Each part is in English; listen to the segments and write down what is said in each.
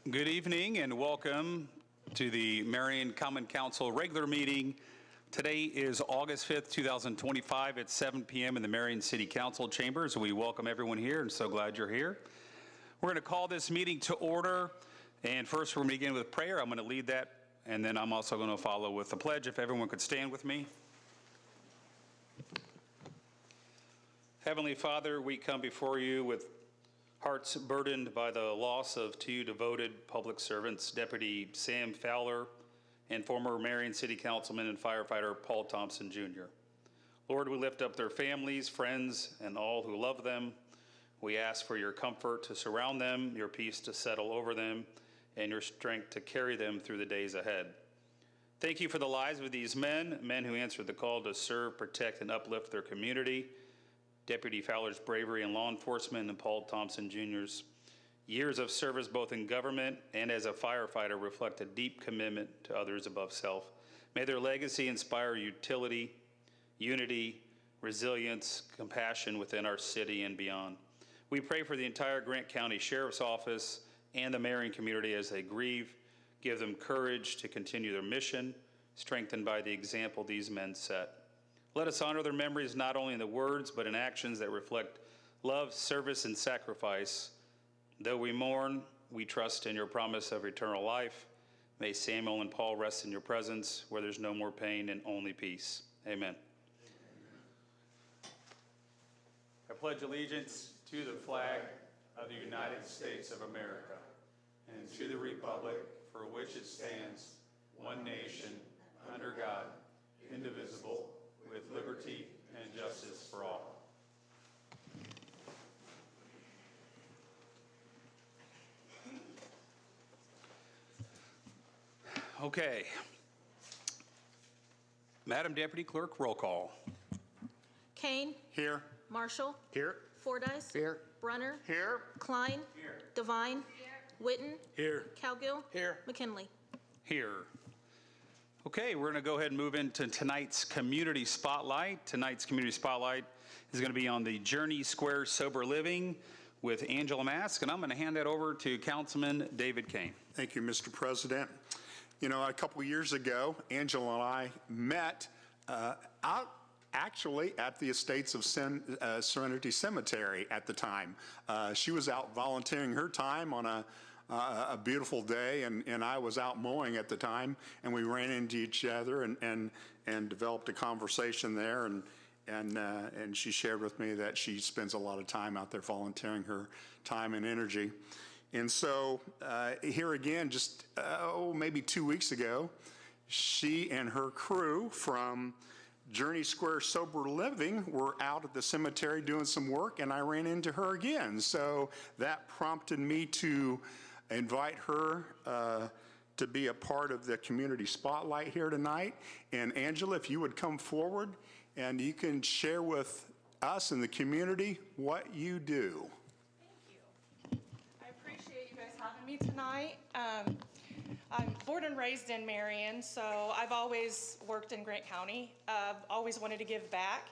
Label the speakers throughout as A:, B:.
A: Good evening and welcome to the Marion Common Council regular meeting. Today is August 5th, 2025 at 7 p.m. in the Marion City Council chambers. We welcome everyone here and so glad you're here. We're going to call this meeting to order, and first we're going to begin with prayer. I'm going to lead that, and then I'm also going to follow with the pledge. If everyone could stand with me. Heavenly Father, we come before you with hearts burdened by the loss of two devoted public servants, Deputy Sam Fowler and former Marion City Councilman and firefighter Paul Thompson Jr. Lord, we lift up their families, friends, and all who love them. We ask for your comfort to surround them, your peace to settle over them, and your strength to carry them through the days ahead. Thank you for the lives of these men who answered the call to serve, protect, and uplift their community. Deputy Fowler's bravery in law enforcement and Paul Thompson Jr.'s years of service both in government and as a firefighter reflect a deep commitment to others above self. May their legacy inspire utility, unity, resilience, compassion within our city and beyond. We pray for the entire Grant County Sheriff's Office and the Marion community as they grieve. Give them courage to continue their mission, strengthened by the example these men set. Let us honor their memories not only in the words, but in actions that reflect love, service, and sacrifice. Though we mourn, we trust in your promise of eternal life. May Samuel and Paul rest in your presence, where there's no more pain and only peace. Amen. I pledge allegiance to the flag of the United States of America and to the republic for which it stands, one nation, under God, indivisible, with liberty and justice for all. Okay. Madam Deputy Clerk, roll call.
B: Kane.
A: Here.
B: Marshall.
A: Here.
B: Fordyce.
A: Here.
B: Brunner.
A: Here.
B: Klein.
A: Here.
B: Devine. Here. Witten.
A: Here.
B: Cowgill.
A: Here.
B: McKinley.
A: Here. Okay, we're going to go ahead and move into tonight's Community Spotlight. Tonight's Community Spotlight is going to be on the Journey Square Sober Living with Angela Mask, and I'm going to hand that over to Councilman David Kane.
C: Thank you, Mr. President. You know, a couple years ago, Angela and I met out actually at the Estates of Serenity Cemetery at the time. She was out volunteering her time on a beautiful day, and I was out mowing at the time, and we ran into each other and developed a conversation there, and she shared with me that she spends a lot of time out there volunteering her time and energy. And so here again, just maybe 2 weeks ago, she and her crew from Journey Square Sober Living were out at the cemetery doing some work, and I ran into her again. So that prompted me to invite her to be a part of the community spotlight here tonight. And Angela, if you would come forward and you can share with us and the community what you do.
D: Thank you. I appreciate you guys having me tonight. I'm born and raised in Marion, so I've always worked in Grant County. I've always wanted to give back.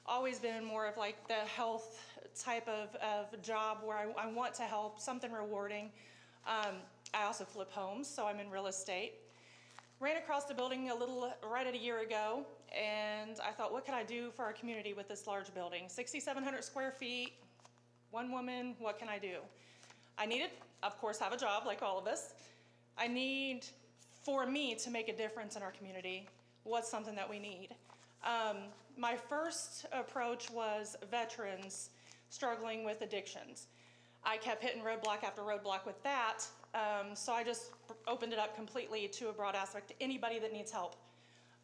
D: Always been more of like the health type of job where I want to help, something rewarding. I also flip homes, so I'm in real estate. Ran across the building right at a year ago, and I thought, what could I do for our community with this large building? 6,700 square feet, one woman, what can I do? I needed, of course, have a job like all of us. I need, for me to make a difference in our community, what's something that we need? My first approach was veterans struggling with addictions. I kept hitting roadblock after roadblock with that, so I just opened it up completely to a broad aspect to anybody that needs help.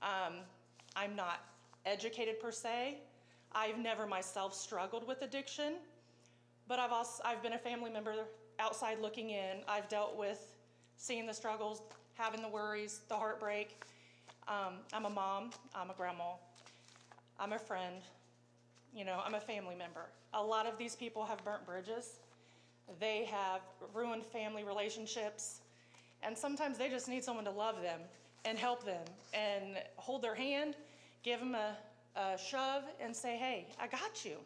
D: I'm not educated per se. I've never myself struggled with addiction, but I've been a family member outside looking in. I've dealt with seeing the struggles, having the worries, the heartbreak. I'm a mom, I'm a grandma, I'm a friend, you know, I'm a family member. A lot of these people have burnt bridges. They have ruined family relationships, and sometimes they just need someone to love them and help them and hold their hand, give them a shove and say, hey, I got you.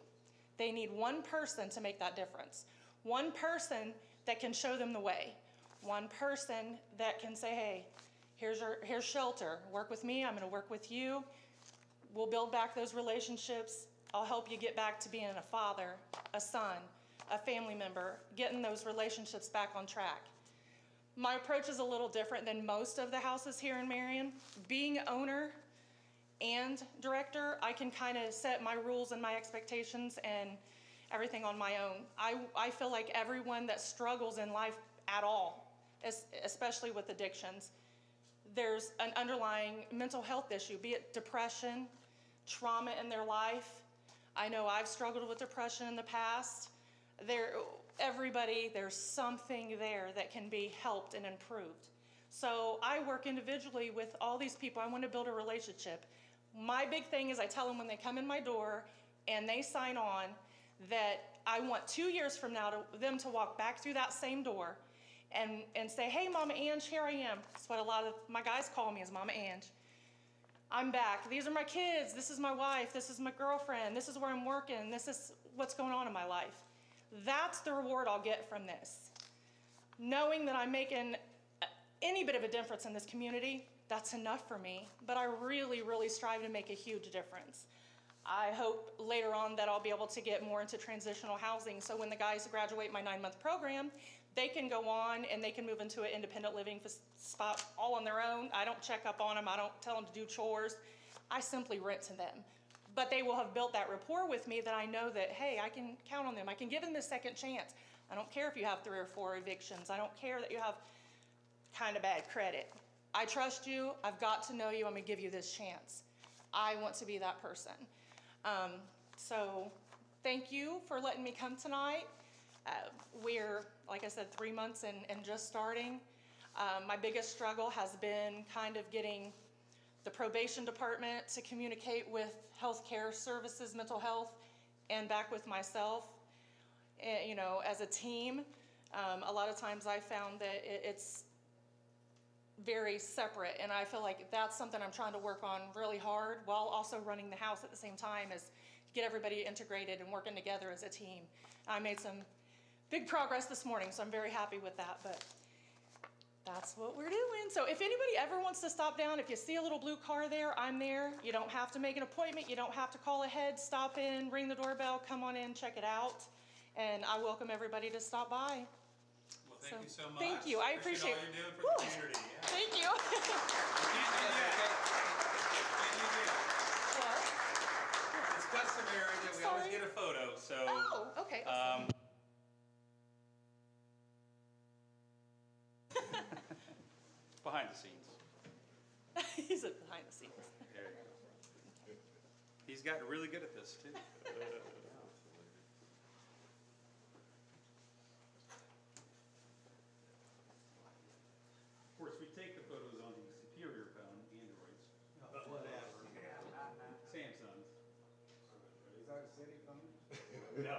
D: They need one person to make that difference. One person that can show them the way. one person that can say, hey, here's shelter. Work with me. I'm going to work with you. We'll build back those relationships. I'll help you get back to being a father, a son, a family member, getting those relationships back on track. My approach is a little different than most of the houses here in Marion. Being owner and director, I can kind of set my rules and my expectations and everything on my own. I feel like everyone that struggles in life at all, especially with addictions, there's an underlying mental health issue, be it depression, trauma in their life. I know I've struggled with depression in the past. Everybody, there's something there that can be helped and improved. So I work individually with all these people. I want to build a relationship. My big thing is I tell them when they come in my door and they sign on that I want 2 years from now them to walk back through that same door and say, hey, Mama Ange, here I am. That's what a lot of my guys call me, is Mama Ange. I'm back. These are my kids. This is my wife. This is my girlfriend. This is where I'm working. This is what's going on in my life. That's the reward I'll get from this. Knowing that I'm making any bit of a difference in this community, that's enough for me. But I really, really strive to make a huge difference. I hope later on that I'll be able to get more into transitional housing. So when the guys graduate my 9-month program, they can go on and they can move into an independent living spot all on their own. I don't check up on them. I don't tell them to do chores. I simply rent to them. But they will have built that rapport with me that I know that, hey, I can count on them. I can give them a second chance. I don't care if you have 3 or 4 evictions. I don't care that you have kind of bad credit. I trust you. I've got to know you. I'm going to give you this chance. I want to be that person. So thank you for letting me come tonight. We're, like I said, 3 months and just starting. My biggest struggle has been kind of getting the probation department to communicate with healthcare services, mental health, and back with myself. You know, as a team, a lot of times I found that it's very separate, and I feel like that's something I'm trying to work on really hard while also running the house at the same time, is to get everybody integrated and working together as a team. I made some big progress this morning, so I'm very happy with that, but that's what we're doing. So if anybody ever wants to stop down, if you see a little blue car there, I'm there. You don't have to make an appointment. You don't have to call ahead. Stop in, ring the doorbell, come on in, check it out, and I welcome everybody to stop by.
A: Thank you so much.
D: Thank you. I appreciate
A: all you're doing for the community. Yeah.
D: Thank you.
A: It's customary that we always get a photo, so.
D: Oh, okay. Awesome.
A: Behind the scenes.
D: He's behind the scenes.
A: There you go. He's gotten really good at this, too. Of course, we take the photos on the superior phone, Androids.
E: Whatever.
A: Samsungs.
E: Is that a city phone?
A: No.
E: I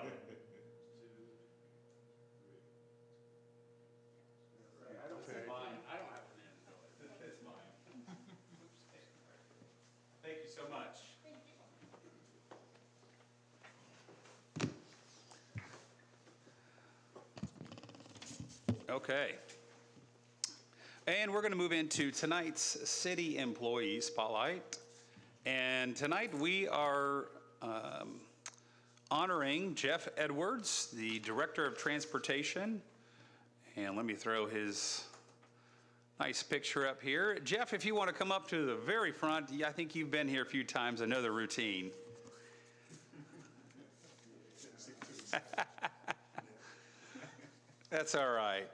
E: don't
A: It's mine. I don't have an Android. It's mine. Thank you so much. Okay. And we're going to move into tonight's City Employee Spotlight. And tonight we are honoring Jeff Edwards, the Director of Transportation. And let me throw his nice picture up here. Jeff, if you want to come up to the very front, I think you've been here a few times. I know the routine. That's all right.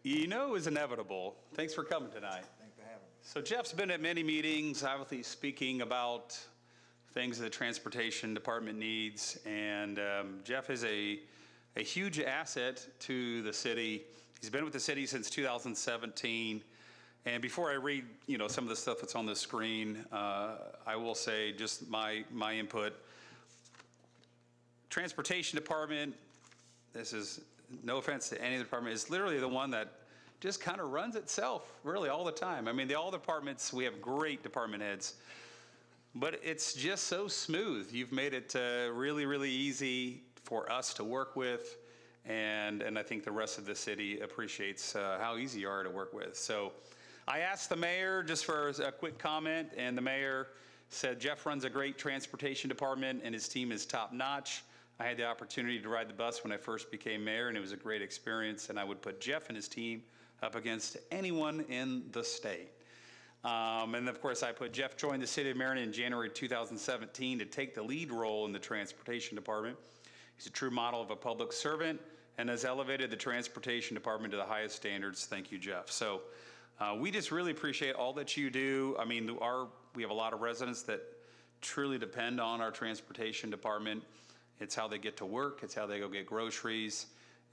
A: You know it was inevitable. Thanks for coming tonight.
E: Thanks for having me.
A: So Jeff's been at many meetings, obviously speaking about things that the transportation department needs. And Jeff is a huge asset to the city. He's been with the city since 2017. And before I read, some of the stuff that's on the screen, I will say just my input. Transportation department, this is no offense to any of the department, is literally the one that just kind of runs itself really all the time. I mean, all departments, we have great department heads, but it's just so smooth. You've made it really, really easy for us to work with, and I think the rest of the city appreciates how easy you are to work with. So I asked the mayor just for a quick comment, and the mayor said Jeff runs a great transportation department and his team is top notch. I had the opportunity to ride the bus when I first became mayor, and it was a great experience, and I would put Jeff and his team up against anyone in the state. And of course, I put Jeff joined the city of Marion in January 2017 to take the lead role in the transportation department. He's a true model of a public servant and has elevated the transportation department to the highest standards. Thank you, Jeff. So we just really appreciate all that you do. I mean, we have a lot of residents that truly depend on our transportation department. It's how they get to work. It's how they go get groceries.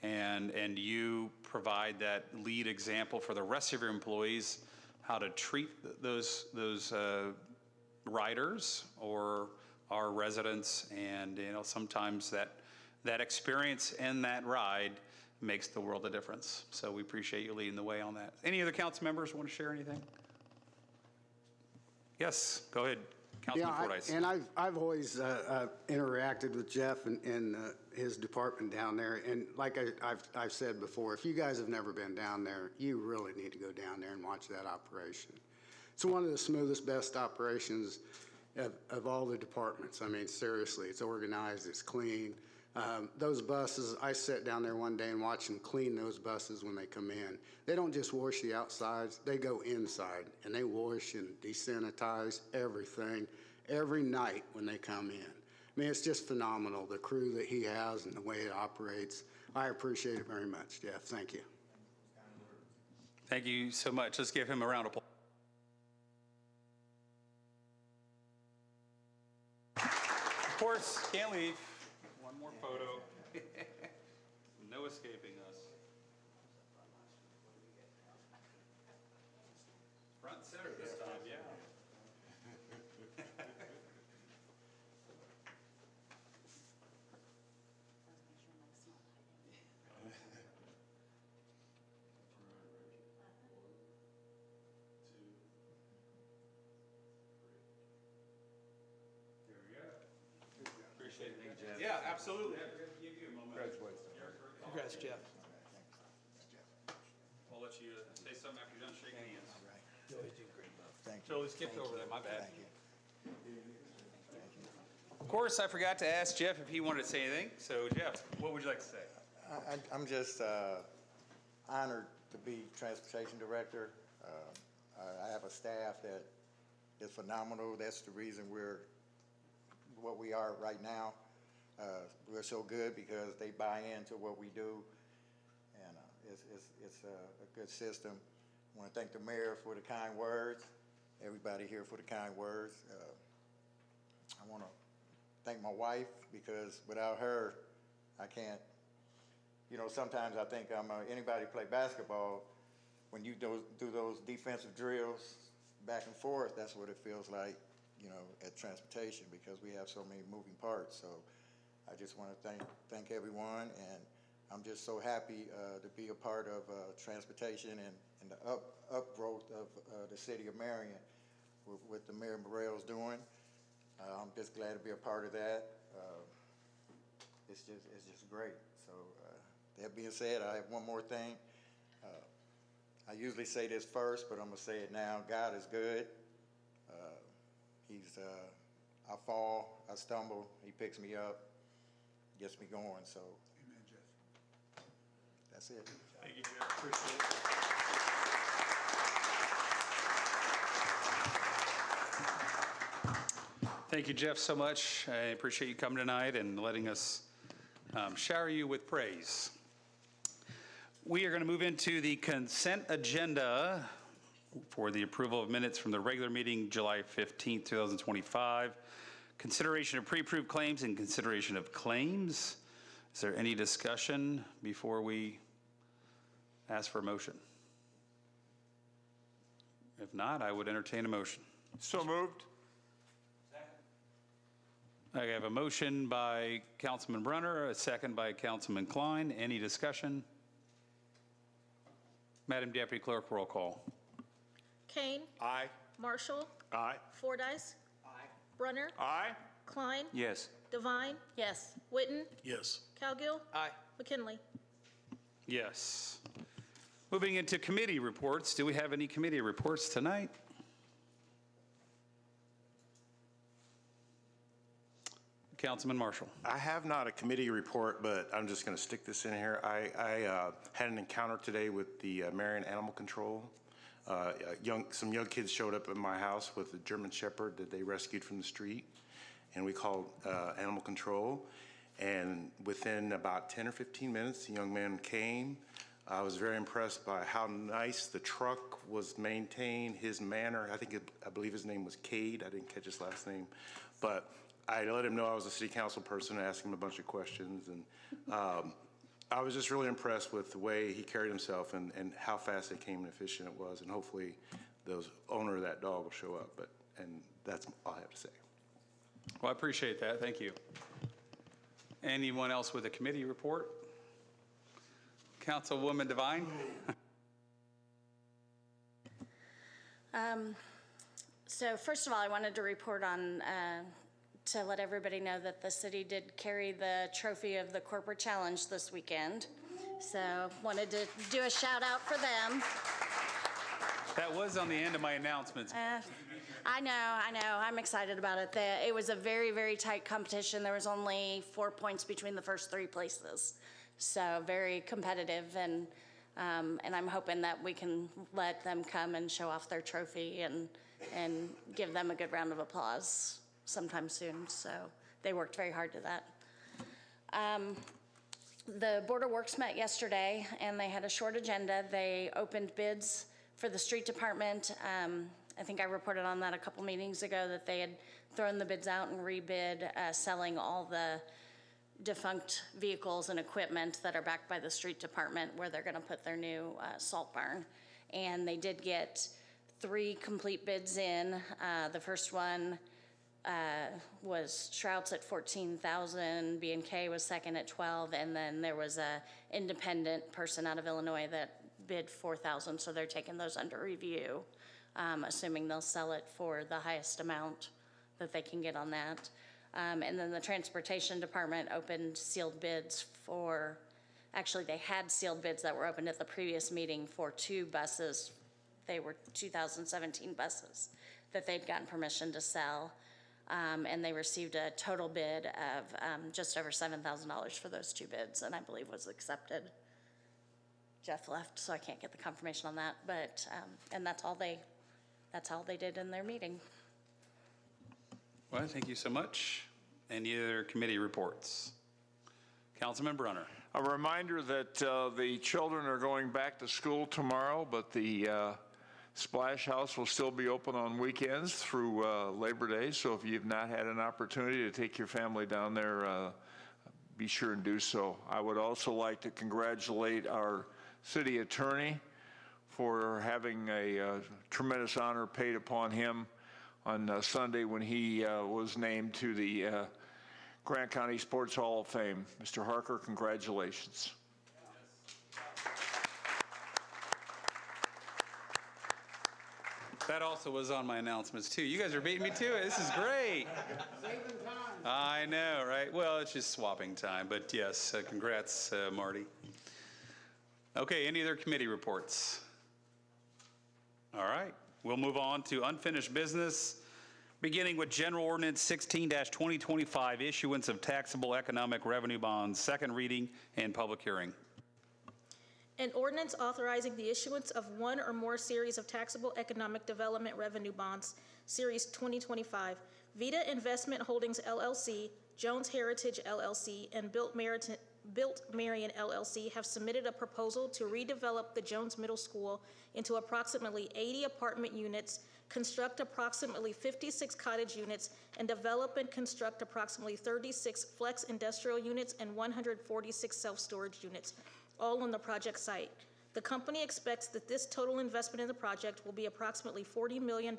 A: And you provide that lead example for the rest of your employees, how to treat those riders or our residents. And, you know, sometimes that experience and that ride makes the world a difference. So we appreciate you leading the way on that. Any other council members want to share anything? Yes, go ahead, Councilman Fordyce.
E: And I've always interacted with Jeff and his department down there. And like I've said before, if you guys have never been down there, you really need to go down there and watch that operation. It's one of the smoothest, best operations of all the departments. I mean, seriously, it's organized, it's clean. Those buses, I sat down there one day and watched them clean those buses when they come in. They don't just wash the outsides, they go inside and they wash and desanitize everything every night when they come in. I mean, it's just phenomenal, the crew that he has and the way it operates. I appreciate it very much, Jeff. Thank you.
A: Thank you so much. Let's give him a round of applause. Of course, can't leave. One more photo. No escaping us. Front and center this time, yeah. Appreciate it. Yeah, absolutely. Give you a moment.
F: Congrats, Jeff.
A: I'll let you say something after you're done shaking hands.
F: You always do great, Bob.
E: Thank
A: Totally skipped over that, my bad.
E: you.
A: Of course, I forgot to ask Jeff if he wanted to say anything. So Jeff, what would you like to say?
G: I'm just honored to be transportation director. I have a staff that is phenomenal. That's the reason we're what we are right now. We're so good because they buy into what we do, and it's a good system. I want to thank the mayor for the kind words, everybody here for the kind words. I want to thank my wife because without her, I can't. You know, sometimes I think anybody play basketball, when you do those defensive drills back and forth, that's what it feels like, you know, at transportation, because we have so many moving parts. So I just want to thank everyone, and I'm just so happy to be a part of transportation and the upgrowth of the city of Marion with what the Mayor Morrell's doing. I'm just glad to be a part of that. It's just great. So that being said, I have one more thing. I usually say this first, but I'm gonna say it now. God is good. I fall, I stumble, he picks me up, gets me going, so. Amen, Jeff. That's it.
A: Thank you, Jeff. Appreciate it. Thank you, Jeff, so much. I appreciate you coming tonight and letting us shower you with praise. We are going to move into the consent agenda for the approval of minutes from the regular meeting, July 15th, 2025. Consideration of pre-approved claims and consideration of claims. Is there any discussion before we ask for a motion? If not, I would entertain a motion.
C: So moved.
A: I have a motion by Councilman Brunner, a second by Councilman Klein. Any discussion? Madam Deputy Clerk, roll call.
B: Kane,
C: Aye.
B: Marshall,
C: Aye.
B: Fordyce. Aye. Brunner,
C: Aye.
B: Klein,
A: Yes.
B: Devine. Yes. Witten,
C: Yes.
B: Cowgill,
F: Aye.
B: McKinley.
A: Yes. Moving into committee reports. Do we have any committee reports tonight? Councilman Marshall.
H: I have not a committee report, but I'm just going to stick this in here. I had an encounter today with the Marion Animal Control. Some young kids showed up at my house with a German Shepherd that they rescued from the street, and we called Animal Control. And within about 10 or 15 minutes, the young man came. I was very impressed by how nice the truck was maintained, his manner. I believe his name was Cade. I didn't catch his last name, but I let him know I was a city council person and asked him a bunch of questions. And I was just really impressed with the way he carried himself and how fast it came and efficient it was. And hopefully the owner of that dog will show up. And that's all I have to say.
A: Well, I appreciate that. Thank you. Anyone else with a committee report? Councilwoman Devine?
I: So first of all, I wanted to report on, to let everybody know that the city did carry the trophy of the corporate challenge this weekend. So wanted to do a shout out for them.
A: That was on the end of my announcements.
I: I know. I'm excited about it. It was a very, very tight competition. There was only 4 points between the first 3 places. So very competitive, and I'm hoping that we can let them come and show off their trophy and give them a good round of applause sometime soon. So they worked very hard to that. The Board of Works met yesterday, and they had a short agenda. They opened bids for the street department. I think I reported on that a couple meetings ago, that they had thrown the bids out and rebid selling all the defunct vehicles and equipment that are backed by the street department, where they're going to put their new salt barn. And they did get 3 complete bids in. The first one was Shrouts at $14,000, B&K was second at $12,000, and then there was a independent person out of Illinois that bid $4,000. So they're taking those under review, assuming they'll sell it for the highest amount that they can get on that. And then the transportation department opened sealed bids for, actually they had sealed bids that were opened at the previous meeting for 2 buses. They were 2017 buses that they'd gotten permission to sell. And they received a total bid of just over $7,000 for those 2 bids, and I believe was accepted. Jeff left, so I can't get the confirmation on that, but, and that's all they did in their meeting.
A: Well, thank you so much. Any other committee reports? Councilman Brunner.
J: A reminder that the children are going back to school tomorrow, but the Splash House will still be open on weekends through Labor Day. So if you've not had an opportunity to take your family down there, be sure and do so. I would also like to congratulate our city attorney for having a tremendous honor paid upon him on Sunday when he was named to the Grant County Sports Hall of Fame. Mr. Harker, congratulations.
A: That also was on my announcements too. You guys are beating me to it. This is great.
E: Saving time.
A: I know, right? Well, it's just swapping time, but yes, congrats, Marty. Okay, any other committee reports? All right, we'll move on to unfinished business, beginning with General Ordinance 16-2025, issuance of taxable economic revenue bonds, second reading and public hearing.
B: An ordinance authorizing the issuance of 1 or more series of taxable economic development revenue bonds, Series 2025. Vita Investment Holdings LLC, Jones Heritage LLC, and Built Marion LLC have submitted a proposal to redevelop the Jones Middle School into approximately 80 apartment units, construct approximately 56 cottage units, and develop and construct approximately 36 flex industrial units and 146 self-storage units, all on the project site. The company expects that this total investment in the project will be approximately $40 million.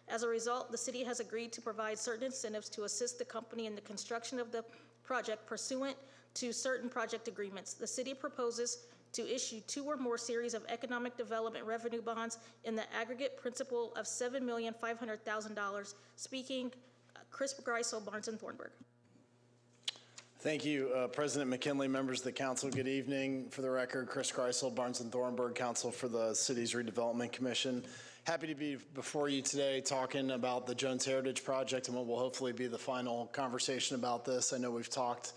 B: As a result, the city has agreed to provide certain incentives to assist the company in the construction of the project pursuant to certain project agreements. The city proposes to issue 2 or more series of economic development revenue bonds in the aggregate principal of $7,500,000. Speaking, Chris Greisel, Barnes & Thornburg.
K: Thank you, President McKinley, members of the council. Good evening. For the record, Chris Kreisel, Barnes and Thornburg, counsel for the city's redevelopment commission. Happy to be before you today talking about the Jones Heritage Project and what will hopefully be the final conversation about this. I know we've talked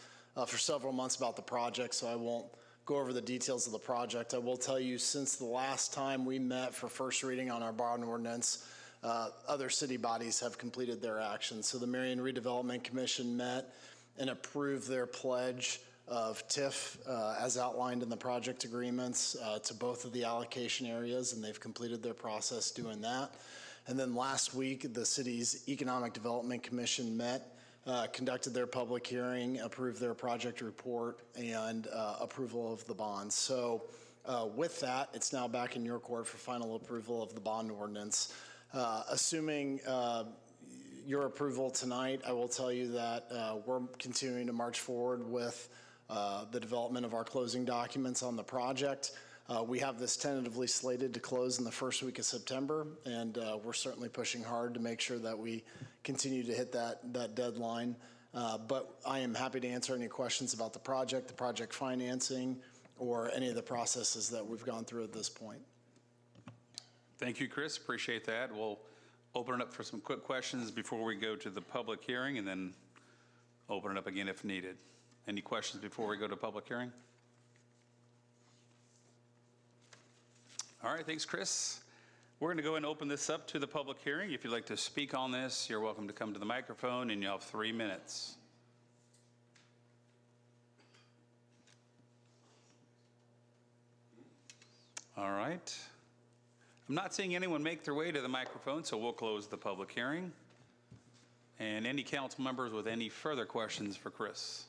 K: for several months about the project, so I won't go over the details of the project. I will tell you, since the last time we met for first reading on our bond ordinance, other city bodies have completed their actions. So the Marion Redevelopment Commission met and approved their pledge of TIF as outlined in the project agreements to both of the allocation areas, and they've completed their process doing that. And then last week, the city's Economic Development Commission met, conducted their public hearing, approved their project report, and approval of the bonds. So with that, it's now back in your court for final approval of the bond ordinance. Assuming your approval tonight, I will tell you that we're continuing to march forward with the development of our closing documents on the project. We have this tentatively slated to close in the first week of September, and we're certainly pushing hard to make sure that we continue to hit that deadline. But I am happy to answer any questions about the project financing, or any of the processes that we've gone through at this point.
A: Thank you, Chris. Appreciate that. We'll open it up for some quick questions before we go to the public hearing, and then open it up again if needed. Any questions before we go to public hearing? All right, thanks, Chris. We're going to go ahead and open this up to the public hearing. If you'd like to speak on this, you're welcome to come to the microphone, and you'll have 3 minutes. All right. I'm not seeing anyone make their way to the microphone, so we'll close the public hearing. And any council members with any further questions for Chris?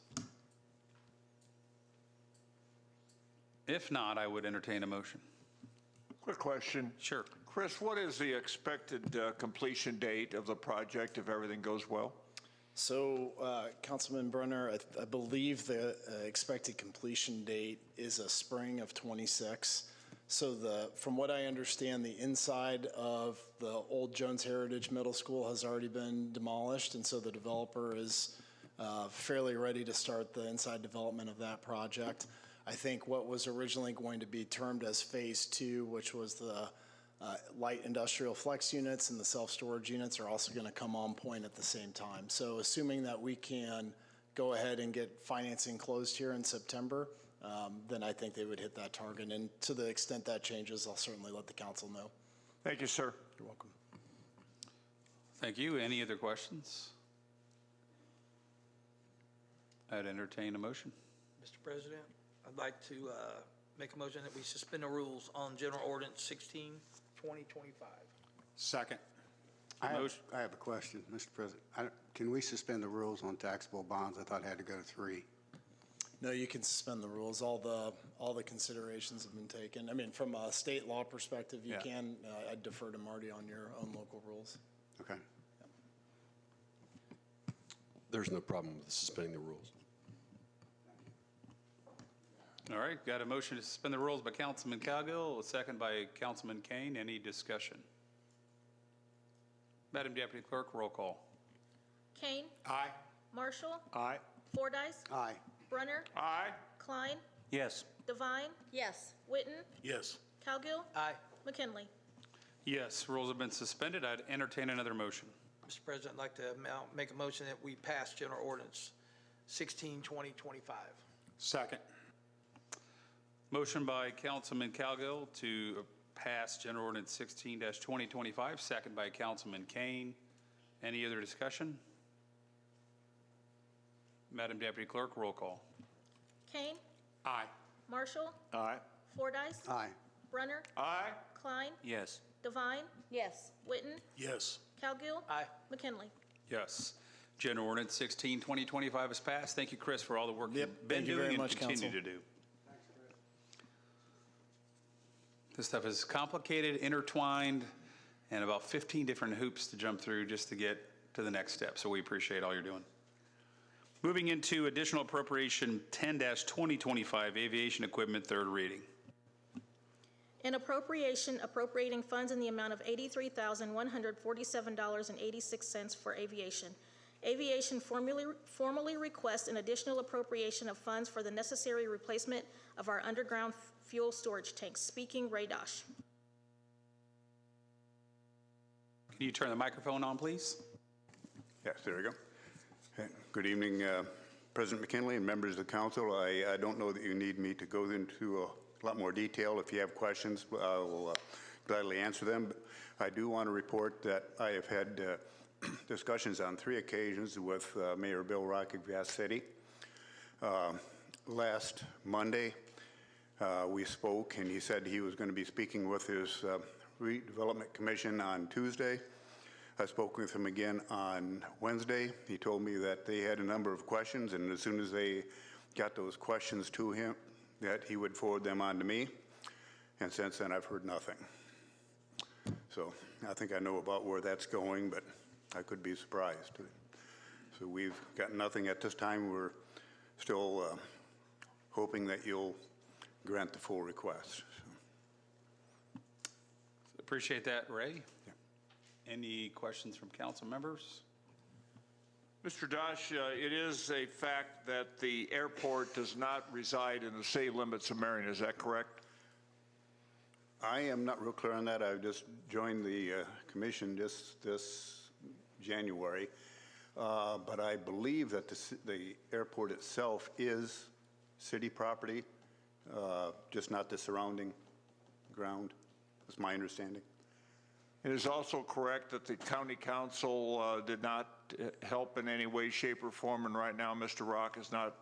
A: If not, I would entertain a motion.
J: Quick question.
A: Sure.
J: Chris, what is the expected completion date of the project if everything goes well?
K: So, Councilman Brunner, I believe the expected completion date is a spring of '26. So from what I understand, the inside of the old Jones Heritage Middle School has already been demolished, and so the developer is fairly ready to start the inside development of that project. I think what was originally going to be termed as Phase 2, which was the light industrial flex units and the self-storage units, are also going to come on point at the same time. So assuming that we can go ahead and get financing closed here in September, then I think they would hit that target. And to the extent that changes, I'll certainly let the council know.
J: Thank you, sir.
K: You're welcome.
A: Thank you. Any other questions? I'd entertain a motion.
F: Mr. President, I'd like to make a motion that we suspend the rules on General Ordinance 16, 2025.
C: Second.
E: I have a question, Mr. President. Can we suspend the rules on taxable bonds? I thought it had to go to 3.
K: No, you can suspend the rules. All the considerations have been taken. I mean, from a state law perspective, you can. I'd defer to Marty on your own local rules.
E: Okay.
L: There's no problem with suspending the rules.
A: All right, got a motion to suspend the rules by Councilman Cowgill, a second by Councilman Kane. Any discussion? Madam Deputy Clerk, roll call.
B: Kane.
C: Aye.
B: Marshall.
C: Aye.
B: Fordyce.
E: Aye.
B: Brunner.
J: Aye.
B: Klein.
C: Yes.
B: Devine.
I: Yes.
B: Witten.
C: Yes.
B: Cowgill.
F: Aye.
B: McKinley.
A: Yes, rules have been suspended. I'd entertain another motion.
F: Mr. President, I'd like to make a motion that we pass General Ordinance 16, 2025.
C: Second.
A: Motion by Councilman Cowgill to pass General Ordinance 16-2025, second by Councilman Kane. Any other discussion? Madam Deputy Clerk, roll call.
B: Kane.
C: Aye.
B: Marshall.
C: Aye.
B: Fordyce.
E: Aye.
B: Brunner.
J: Aye.
B: Klein.
C: Yes.
B: Devine.
I: Yes.
B: Witten.
C: Yes.
B: Cowgill.
F: Aye.
B: McKinley.
A: Yes. General Ordinance 16-2025 is passed. Thank you, Chris, for all the work
K: Yep,
A: you've been
K: thank you
A: doing
K: very
A: and
K: much,
A: continue
K: Council.
A: to do. This stuff is complicated, intertwined, and about 15 different hoops to jump through just to get to the next step. So we appreciate all you're doing. Moving into additional appropriation 10-2025, aviation equipment, third reading.
B: An appropriation appropriating funds in the amount of $83,147.86 for aviation. Aviation formally requests an additional appropriation of funds for the necessary replacement of our underground fuel storage tanks. Speaking, Ray Dosh.
A: Can you turn the microphone on, please?
M: Yes, there we go. Good evening, President McKinley and members of the council. I don't know that you need me to go into a lot more detail. If you have questions, I will gladly answer them. But I do want to report that I have had discussions on 3 occasions with Mayor Bill Rock of Grass City. Last Monday, we spoke, and he said he was going to be speaking with his Redevelopment Commission on Tuesday. I spoke with him again on Wednesday. He told me that they had a number of questions, and as soon as they got those questions to him, that he would forward them on to me. And since then, I've heard nothing. So I think I know about where that's going, but I could be surprised. So we've got nothing at this time. We're still hoping that you'll grant the full request.
A: Appreciate that, Ray. Any questions from council members?
J: Mr. Dosh, it is a fact that the airport does not reside in the city limits of Marion. Is that correct?
M: I am not real clear on that. I've just joined the commission just this January, but I believe that the airport itself is city property, just not the surrounding ground. That's my understanding.
J: It is also correct that the county council did not help in any way, shape, or form, and right now Mr. Rock has not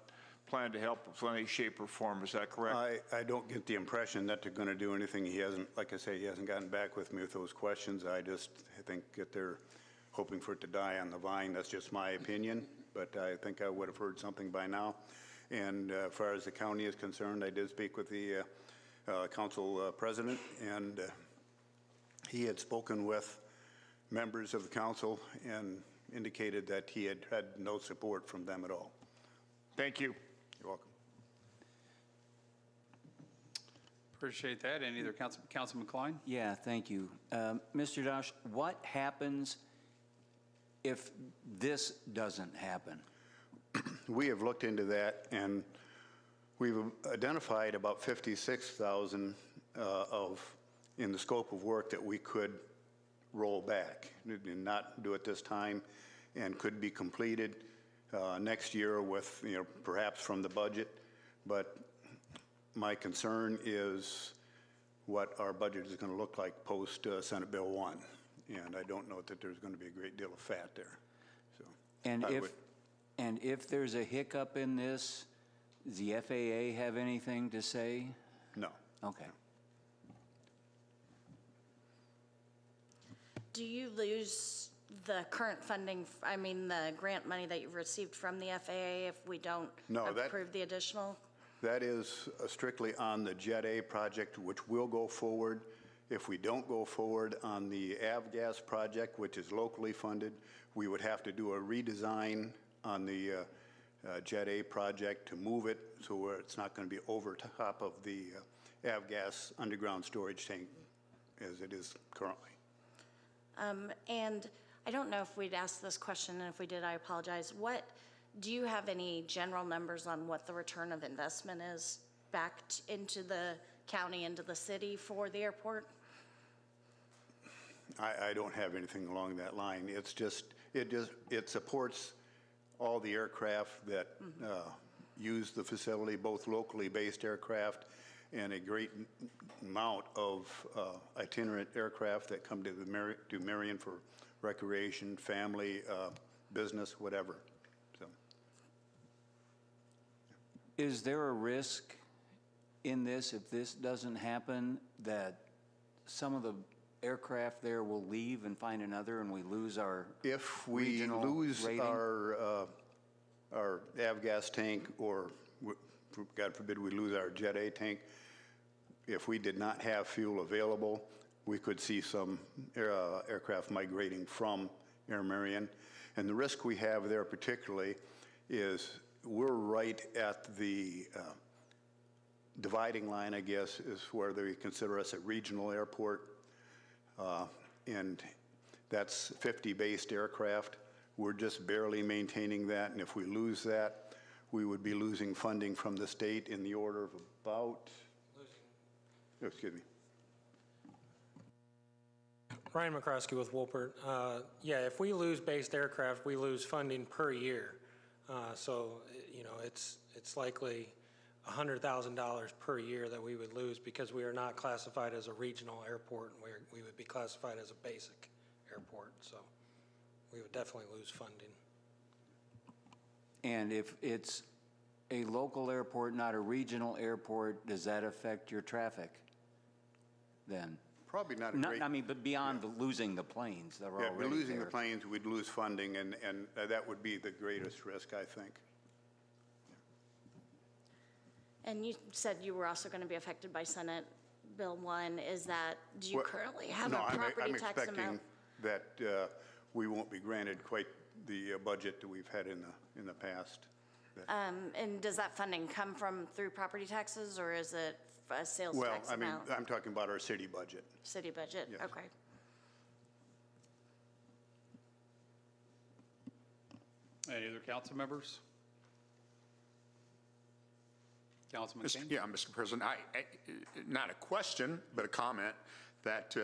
J: planned to help in any shape or form. Is that correct?
M: I don't get the impression that they're going to do anything. He hasn't, like I say, he hasn't gotten back with me with those questions. I think that they're hoping for it to die on the vine. That's just my opinion, but I think I would have heard something by now. And as far as the county is concerned, I did speak with the council president, and he had spoken with members of the council and indicated that he had had no support from them at all.
J: Thank you.
M: You're welcome.
A: Appreciate that. Any other Councilman Klein?
N: Yeah, thank you. Mr. Dosh, what happens if this doesn't happen?
M: We have looked into that, and we've identified about 56,000 in the scope of work that we could roll back and not do at this time, and could be completed next year with, perhaps from the budget. But my concern is what our budget is going to look like post Senate Bill 1, and I don't know that there's going to be a great deal of fat there. So,
N: and if there's a hiccup in this, does the FAA have anything to say?
M: No.
N: Okay.
I: Do you lose the current funding, the grant money that you've received from the FAA if we don't approve the additional?
M: That is strictly on the Jet A project, which will go forward. If we don't go forward on the AvGas project, which is locally funded, we would have to do a redesign on the Jet A project to move it so where it's not going to be over top of the AvGas underground storage tank as it is currently.
I: And I don't know if we'd asked this question, and if we did, I apologize. Do you have any general numbers on what the return of investment is back into the county, into the city for the airport?
M: I don't have anything along that line. It's just, it supports all the aircraft that use the facility, both locally based aircraft and a great amount of itinerant aircraft that come to Marion for recreation, family, business, whatever. So,
N: is there a risk in this, if this doesn't happen, that some of the aircraft there will leave and find another, and we lose our
M: if we
N: regional
M: lose
N: rating?
M: our AvGas tank, or God forbid we lose our Jet A tank, if we did not have fuel available, we could see some aircraft migrating from Air Marion. And the risk we have there particularly is we're right at the dividing line, I guess, is where they consider us a regional airport. And that's 50 based aircraft We're just barely maintaining that, and if we lose that, we would be losing funding from the state in the order of about, excuse me.
O: Ryan McCroskey with Wolpert. Yeah, if we lose based aircraft, we lose funding per year. So, you know, it's likely $100,000 per year that we would lose because we are not classified as a regional airport, and we would be classified as a basic airport. So we would definitely lose funding.
N: And if it's a local airport, not a regional airport, does that affect your traffic then?
M: Probably not a great.
N: I mean, but beyond losing the planes that are
M: Yeah,
N: already
M: we're losing the
N: there.
M: planes, we'd lose funding, and that would be the greatest risk, I think.
I: And you said you were also going to be affected by Senate Bill 1. Is that, do you
M: Well,
I: currently have
M: no,
I: a property
M: I'm
I: tax
M: expecting
I: amount?
M: that we won't be granted quite the budget that we've had in the past.
I: And does that funding come from through property taxes, or is it a sales
M: Well,
I: tax
M: I mean,
I: amount?
M: I'm talking about our city budget.
I: City budget?
M: Yes.
I: Okay.
A: Any other council members? Councilman King?
C: Yeah, Mr. President, not a question, but a comment that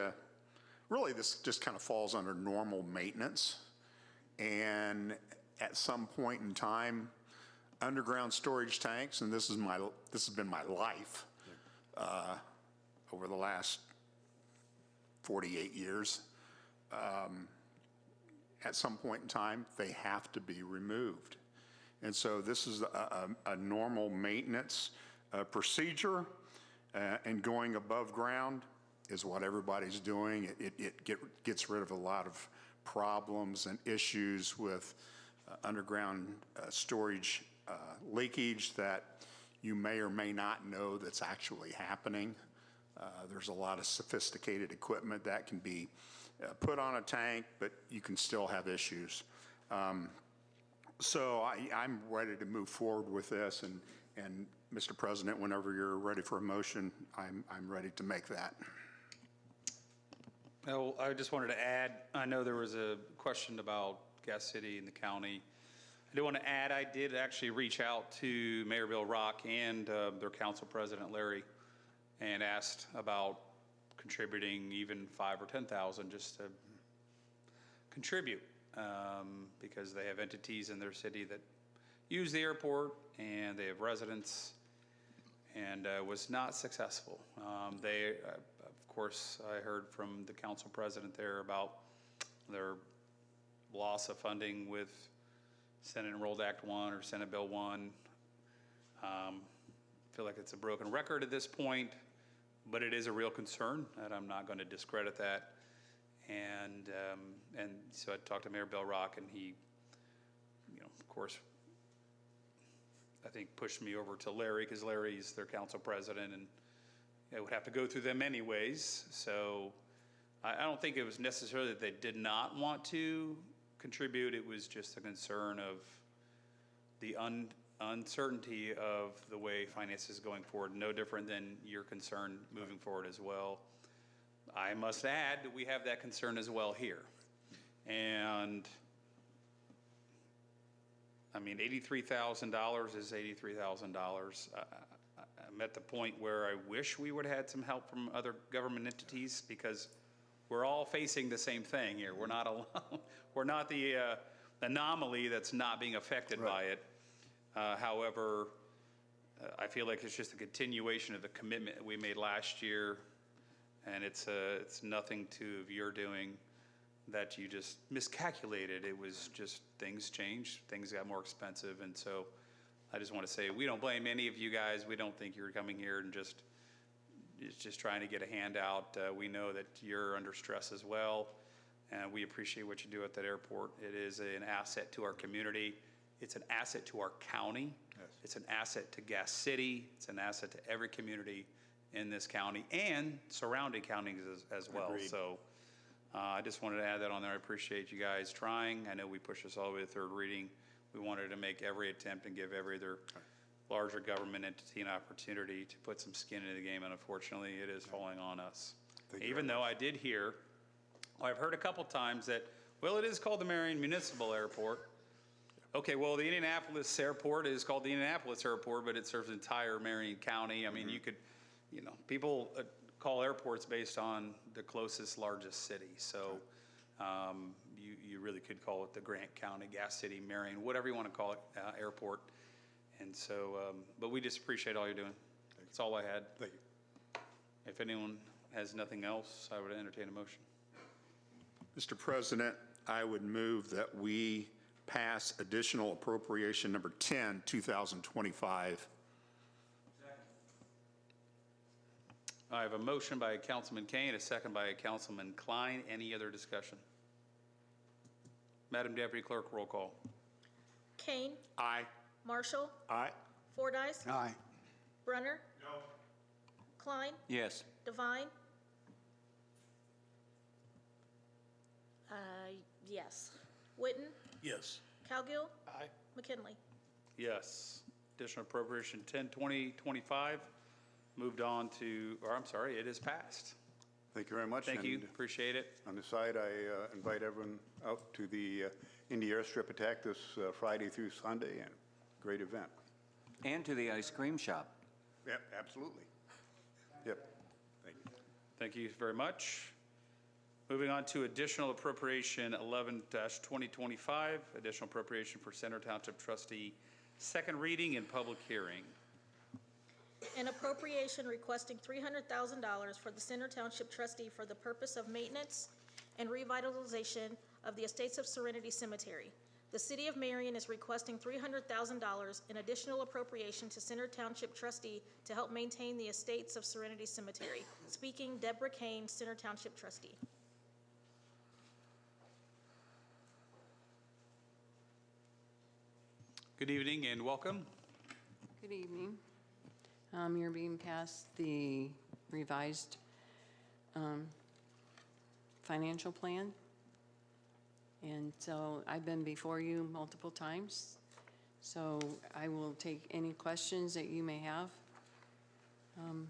C: really this just kind of falls under normal maintenance. And at some point in time, underground storage tanks, and this has been my life over the last 48 years. At some point in time, they have to be removed. And so this is a normal maintenance procedure, and going above ground is what everybody's doing. It gets rid of a lot of problems and issues with underground storage leakage that you may or may not know that's actually happening. There's a lot of sophisticated equipment that can be put on a tank, but you can still have issues. So I'm ready to move forward with this, and Mr. President, whenever you're ready for a motion, I'm ready to make that.
A: Well, I just wanted to add, I know there was a question about Gas City and the county. I do want to add, I did actually reach out to Mayor Bill Rock and their council president, Larry, and asked about contributing even 5 or 10,000 just to contribute, because they have entities in their city that use the airport and they have residents, and was not successful. Of course, I heard from the council president there about their loss of funding with Senate Enrolled Act 1 or Senate Bill 1. I feel like it's a broken record at this point, but it is a real concern, and I'm not going to discredit that. And so I talked to Mayor Bill Rock, and he, of course, I think pushed me over to Larry, because Larry's their council president, and it would have to go through them anyways. So I don't think it was necessarily that they did not want to contribute. It was just a concern of the uncertainty of the way finance is going forward, no different than your concern moving forward as well. I must add that we have that concern as well here. And I mean, $83,000 is $83,000. I'm at the point where I wish we would have had some help from other government entities, because we're all facing the same thing here. We're not alone. We're not the anomaly that's not being affected by it. However, I feel like it's just a continuation of the commitment that we made last year, and it's nothing of your doing that you just miscalculated. It was just things changed, things got more expensive, and so I just want to say we don't blame any of you guys. We don't think you're coming here and just trying to get a handout. We know that you're under stress as well, and we appreciate what you do at that airport. It is an asset to our community. It's an asset to our county. Yes. It's an asset to Gas City. It's an asset to every community in this county and surrounding counties as well.
C: Agreed.
A: So I just wanted to add that on there. I appreciate you guys trying. I know we pushed this all the way to third reading. We wanted to make every attempt and give every other larger government entity an opportunity to put some skin in the game, and unfortunately it is falling on us. Even though I did hear, I've heard a couple times that Well, it is called the Marion Municipal Airport. Okay, well, the Indianapolis Airport is called the Indianapolis Airport, but it serves the entire Marion County. I mean, you could, people call airports based on the closest, largest city. So you really could call it the Grant County, Gas City, Marion, whatever you want to call it, airport. And so, but we just appreciate all you're doing. That's all I had.
C: Thank you.
A: If anyone has nothing else, I would entertain a motion.
C: Mr. President, I would move that we pass additional appropriation number 10, 2025.
A: I have a motion by Councilman Kane, a second by Councilman Klein. Any other discussion? Madam Deputy Clerk, roll call.
B: Kane.
C: Aye.
B: Marshall.
C: Aye.
B: Fordyce.
E: Aye.
B: Brunner. No. Klein.
N: Yes.
B: Devine.
I: Yes.
B: Witten.
F: Yes.
B: Cowgill.
F: Aye.
B: McKinley.
A: Yes. Additional appropriation 10, 2025 moved on to, or I'm sorry, it is passed.
M: Thank you very much.
A: Thank you.
M: And
A: Appreciate it.
M: on the side, I invite everyone out to the Indy Airstrip attack this Friday through Sunday, and great event.
N: And to the ice cream shop.
M: Yep, absolutely. Yep. Thank you.
A: Thank you very much. Moving on to additional appropriation 11-2025, additional appropriation for Center Township Trustee, second reading and public hearing.
B: An appropriation requesting $300,000 for the Center Township Trustee for the purpose of maintenance and revitalization of the Estates of Serenity Cemetery. The City of Marion is requesting $300,000 in additional appropriation to Center Township Trustee to help maintain the Estates of Serenity Cemetery. Speaking, Deborah Kane, Center Township Trustee.
A: Good evening and welcome.
P: Good evening. You're being passed the revised financial plan. And so I've been before you multiple times. So I will take any questions that you may have. And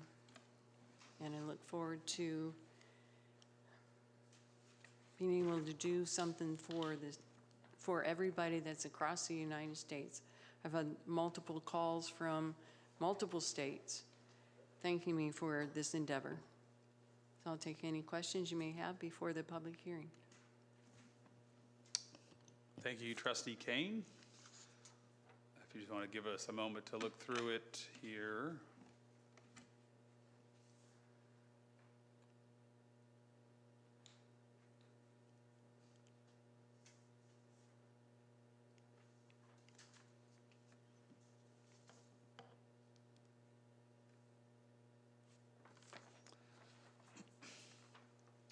P: I look forward to being able to do something for everybody that's across the United States. I've had multiple calls from multiple states thanking me for this endeavor. So I'll take any questions you may have before the public hearing.
A: Thank you, Trustee Kane. If you just want to give us a moment to look through it here.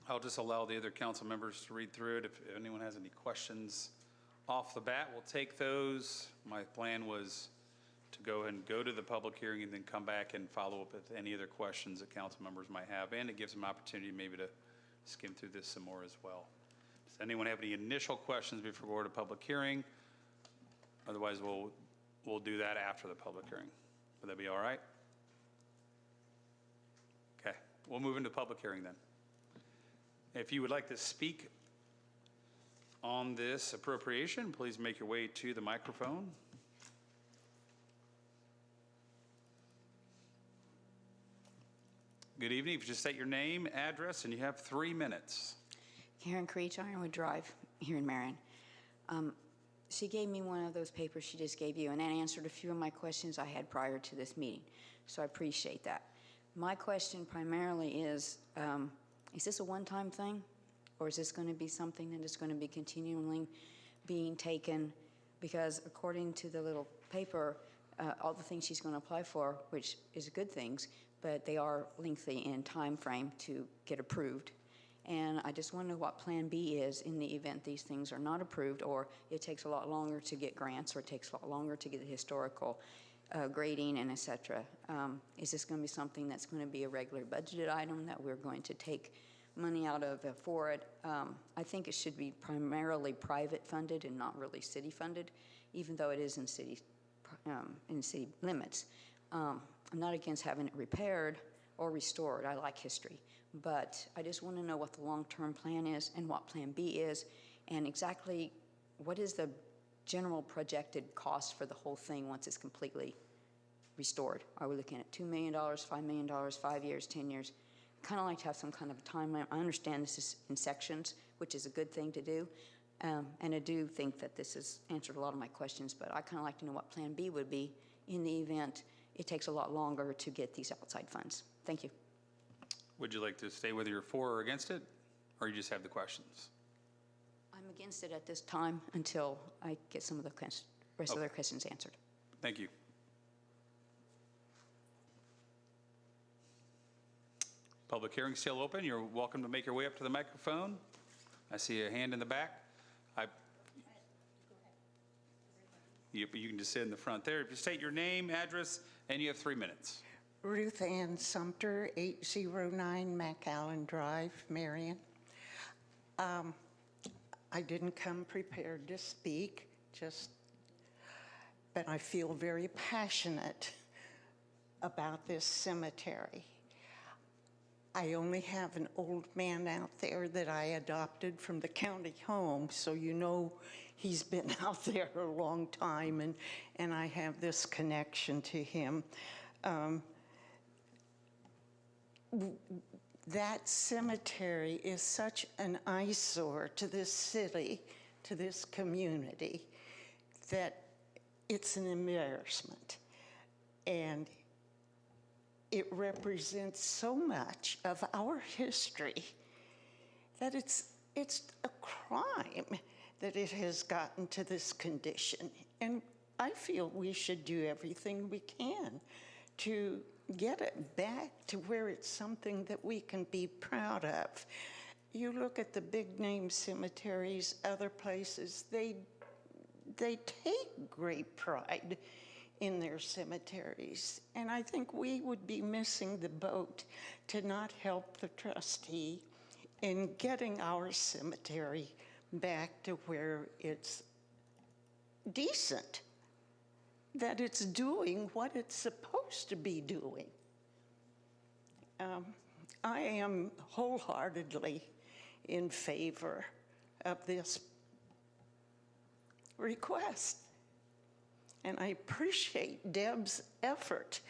A: I'll just allow the other council members to read through it. If anyone has any questions off the bat, we'll take those. My plan was to go ahead and go to the public hearing and then come back and follow up with any other questions that council members might have. And it gives them opportunity maybe to skim through this some more as well. Does anyone have any initial questions before we go to public hearing? Otherwise, we'll do that after the public hearing. Would that be all right? Okay, we'll move into public hearing then. If you would like to speak on this appropriation, please make your way to the microphone. Good evening. If you just state your name, address, and you have 3 minutes.
Q: Karen Creech, Ironwood Drive, here in Marion. She gave me one of those papers she just gave you, and that answered a few of my questions I had prior to this meeting. So I appreciate that. My question primarily is this a one-time thing? Or is this going to be something that is going to be continually being taken? Because according to the little paper, all the things she's going to apply for, which is good things, but they are lengthy in time frame to get approved. And I just want to know what Plan B is in the event these things are not approved, or it takes a lot longer to get grants, or it takes a lot longer to get the historical grading and et cetera. Is this going to be something that's going to be a regular budgeted item that we're going to take money out of for it? I think it should be primarily private funded and not really city funded, even though it is in city limits. I'm not against having it repaired or restored. I like history. But I just want to know what the long-term plan is and what Plan B is And exactly what is the general projected cost for the whole thing once it's completely restored? Are we looking at $2 million, $5 million, 5 years, 10 years? Kind of like to have some kind of a timeline. I understand this is in sections, which is a good thing to do. And I do think that this has answered a lot of my questions, but I kind of like to know what Plan B would be in the event it takes a lot longer to get these outside funds. Thank you.
A: Would you like to stay whether you're for or against it, or you just have the questions?
Q: I'm against it at this time until I get some of the rest of their questions answered.
A: Thank you. Public hearing still open. You're welcome to make your way up to the microphone. I see a hand in the back. You can just sit in the front there. If you state your name, address, and you have 3 minutes.
R: Ruth Ann Sumter, 809 McAllen Drive, Marion. I didn't come prepared to speak, but I feel very passionate about this cemetery. I only have an old man out there that I adopted from the county home, so you know he's been out there a long time, and I have this connection to him. That cemetery is such an eyesore to this city, to this community, that it's an embarrassment. And it represents so much of our history that it's a crime that it has gotten to this condition. And I feel we should do everything we can to get it back to where it's something that we can be proud of. You look at the big name cemeteries, other places, they take great pride in their cemeteries. And I think we would be missing the boat to not help the trustee in getting our cemetery back to where it's decent, that it's doing what it's supposed to be doing. I am wholeheartedly in favor of this request. And I appreciate Deb's effort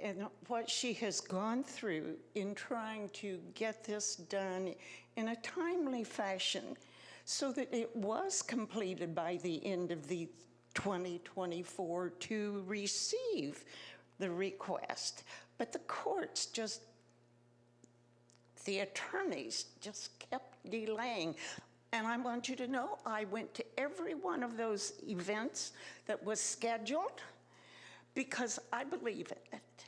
R: and what she has gone through in trying to get this done in a timely fashion so that it was completed by the end of the 2024 to receive the request. But the courts the attorneys just kept delaying. And I want you to know, I went to every one of those events that was scheduled because I believe in it.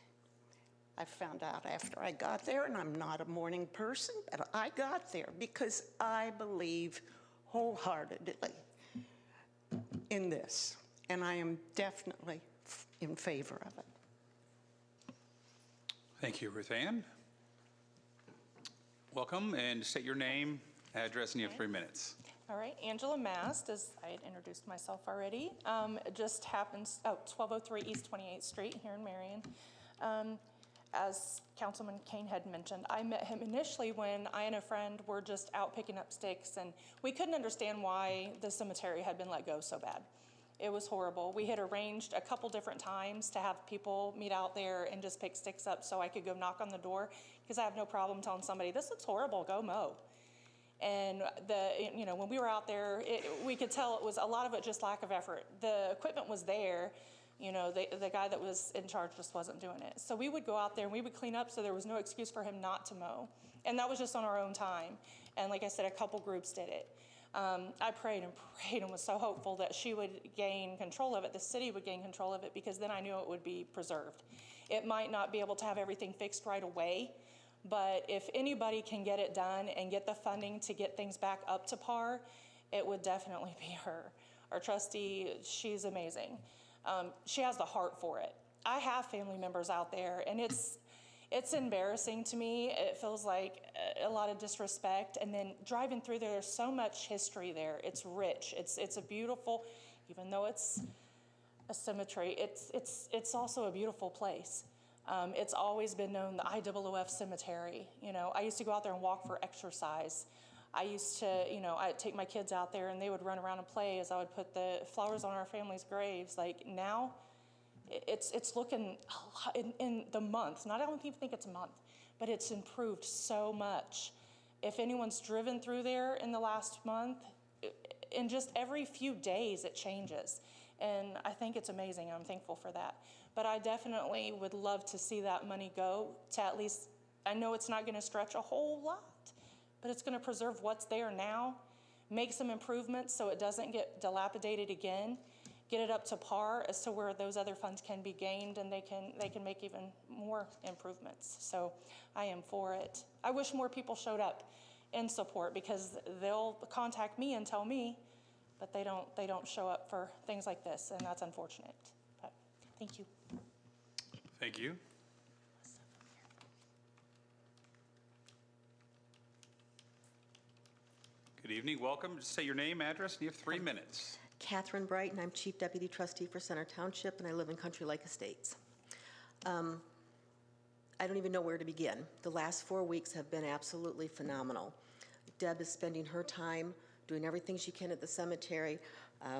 R: I found out after I got there, and I'm not a morning person, but I got there because I believe wholeheartedly in this. And I am definitely in favor of it.
A: Thank you, Ruth Ann. Welcome, and state your name, address, and you have 3 minutes.
D: All right, Angela Mast, as I had introduced myself already. It just happens, 1203 East 28th Street here in Marion. As Councilman Kane had mentioned, I met him initially when I and a friend were just out picking up sticks, and we couldn't understand why the cemetery had been let go so bad. It was horrible. We had arranged a couple different times to have people meet out there and just pick sticks up so I could go knock on the door, because I have no problem telling somebody, this looks horrible, go mow. And when we were out there, we could tell it was a lot of it just lack of effort. The equipment was there, the guy that was in charge just wasn't doing it. So we would go out there and we would clean up so there was no excuse for him not to mow. And that was just on our own time. And like I said, a couple groups did it. I prayed and was so hopeful that she would gain control of it, the city would gain control of it, because then I knew it would be preserved. It might not be able to have everything fixed right away, but if anybody can get it done and get the funding to get things back up to par, it would definitely be her. Our trustee, she's amazing. She has the heart for it. I have family members out there, and it's embarrassing to me. It feels like a lot of disrespect. And then driving through there, there's so much history there. It's rich. It's a beautiful, even though it's a cemetery, it's also a beautiful place. It's always been known the IWF cemetery. I used to go out there and walk for exercise. I used to, I'd take my kids out there and they would run around and play as I would put the flowers on our family's graves. Like now, it's looking a lot in the months, I don't even think it's a month, but it's improved so much. If anyone's driven through there in the last month, in just every few days it changes. And I think it's amazing. I'm thankful for that. But I definitely would love to see that money go to at least, I know it's not going to stretch a whole lot, but it's going to preserve what's there now, make some improvements so it doesn't get dilapidated again, get it up to par as to where those other funds can be gained and they can make even more improvements. So I am for it. I wish more people showed up in support because they'll contact me and tell me, but they don't show up for things like this, and that's unfortunate. But thank you.
A: Thank you. Good evening, welcome. Just say your name, address, and you have 3 minutes.
S: Catherine Brighton, I'm Chief Deputy Trustee for Center Township, and I live in Country Lake Estates. I don't even know where to begin. The last 4 weeks have been absolutely phenomenal. Deb is spending her time doing everything she can at the cemetery.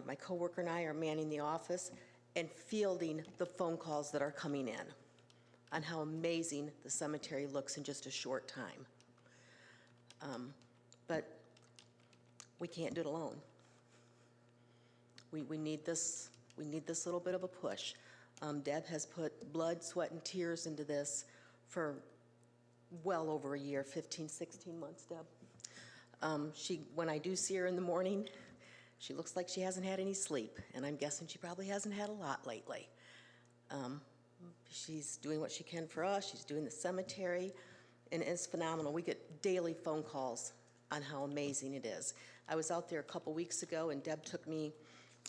S: My coworker and I are manning the office and fielding the phone calls that are coming in on how amazing the cemetery looks in just a short time. But we can't do it alone. We need this little bit of a push. Deb has put blood, sweat, and tears into this for well over a year, 15, 16 months, Deb. When I do see her in the morning, she looks like she hasn't had any sleep, and I'm guessing she probably hasn't had a lot lately. She's doing what she can for us. She's doing the cemetery, and it's phenomenal. We get daily phone calls on how amazing it is. I was out there a couple weeks ago, and Deb took me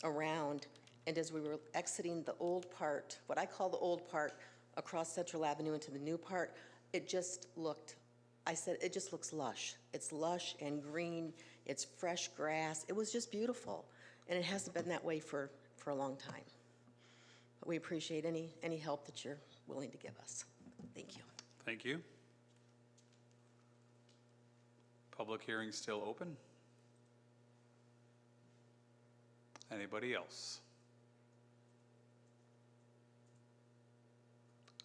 S: around, and as we were exiting the old part, what I call the old part, across Central Avenue into the new part, it just looked, I said, it just looks lush. It's lush and green, it's fresh grass. It was just beautiful, and it hasn't been that way for a long time. But we appreciate any help that you're willing to give us. Thank you.
A: Thank you. Public hearing still open. Anybody else?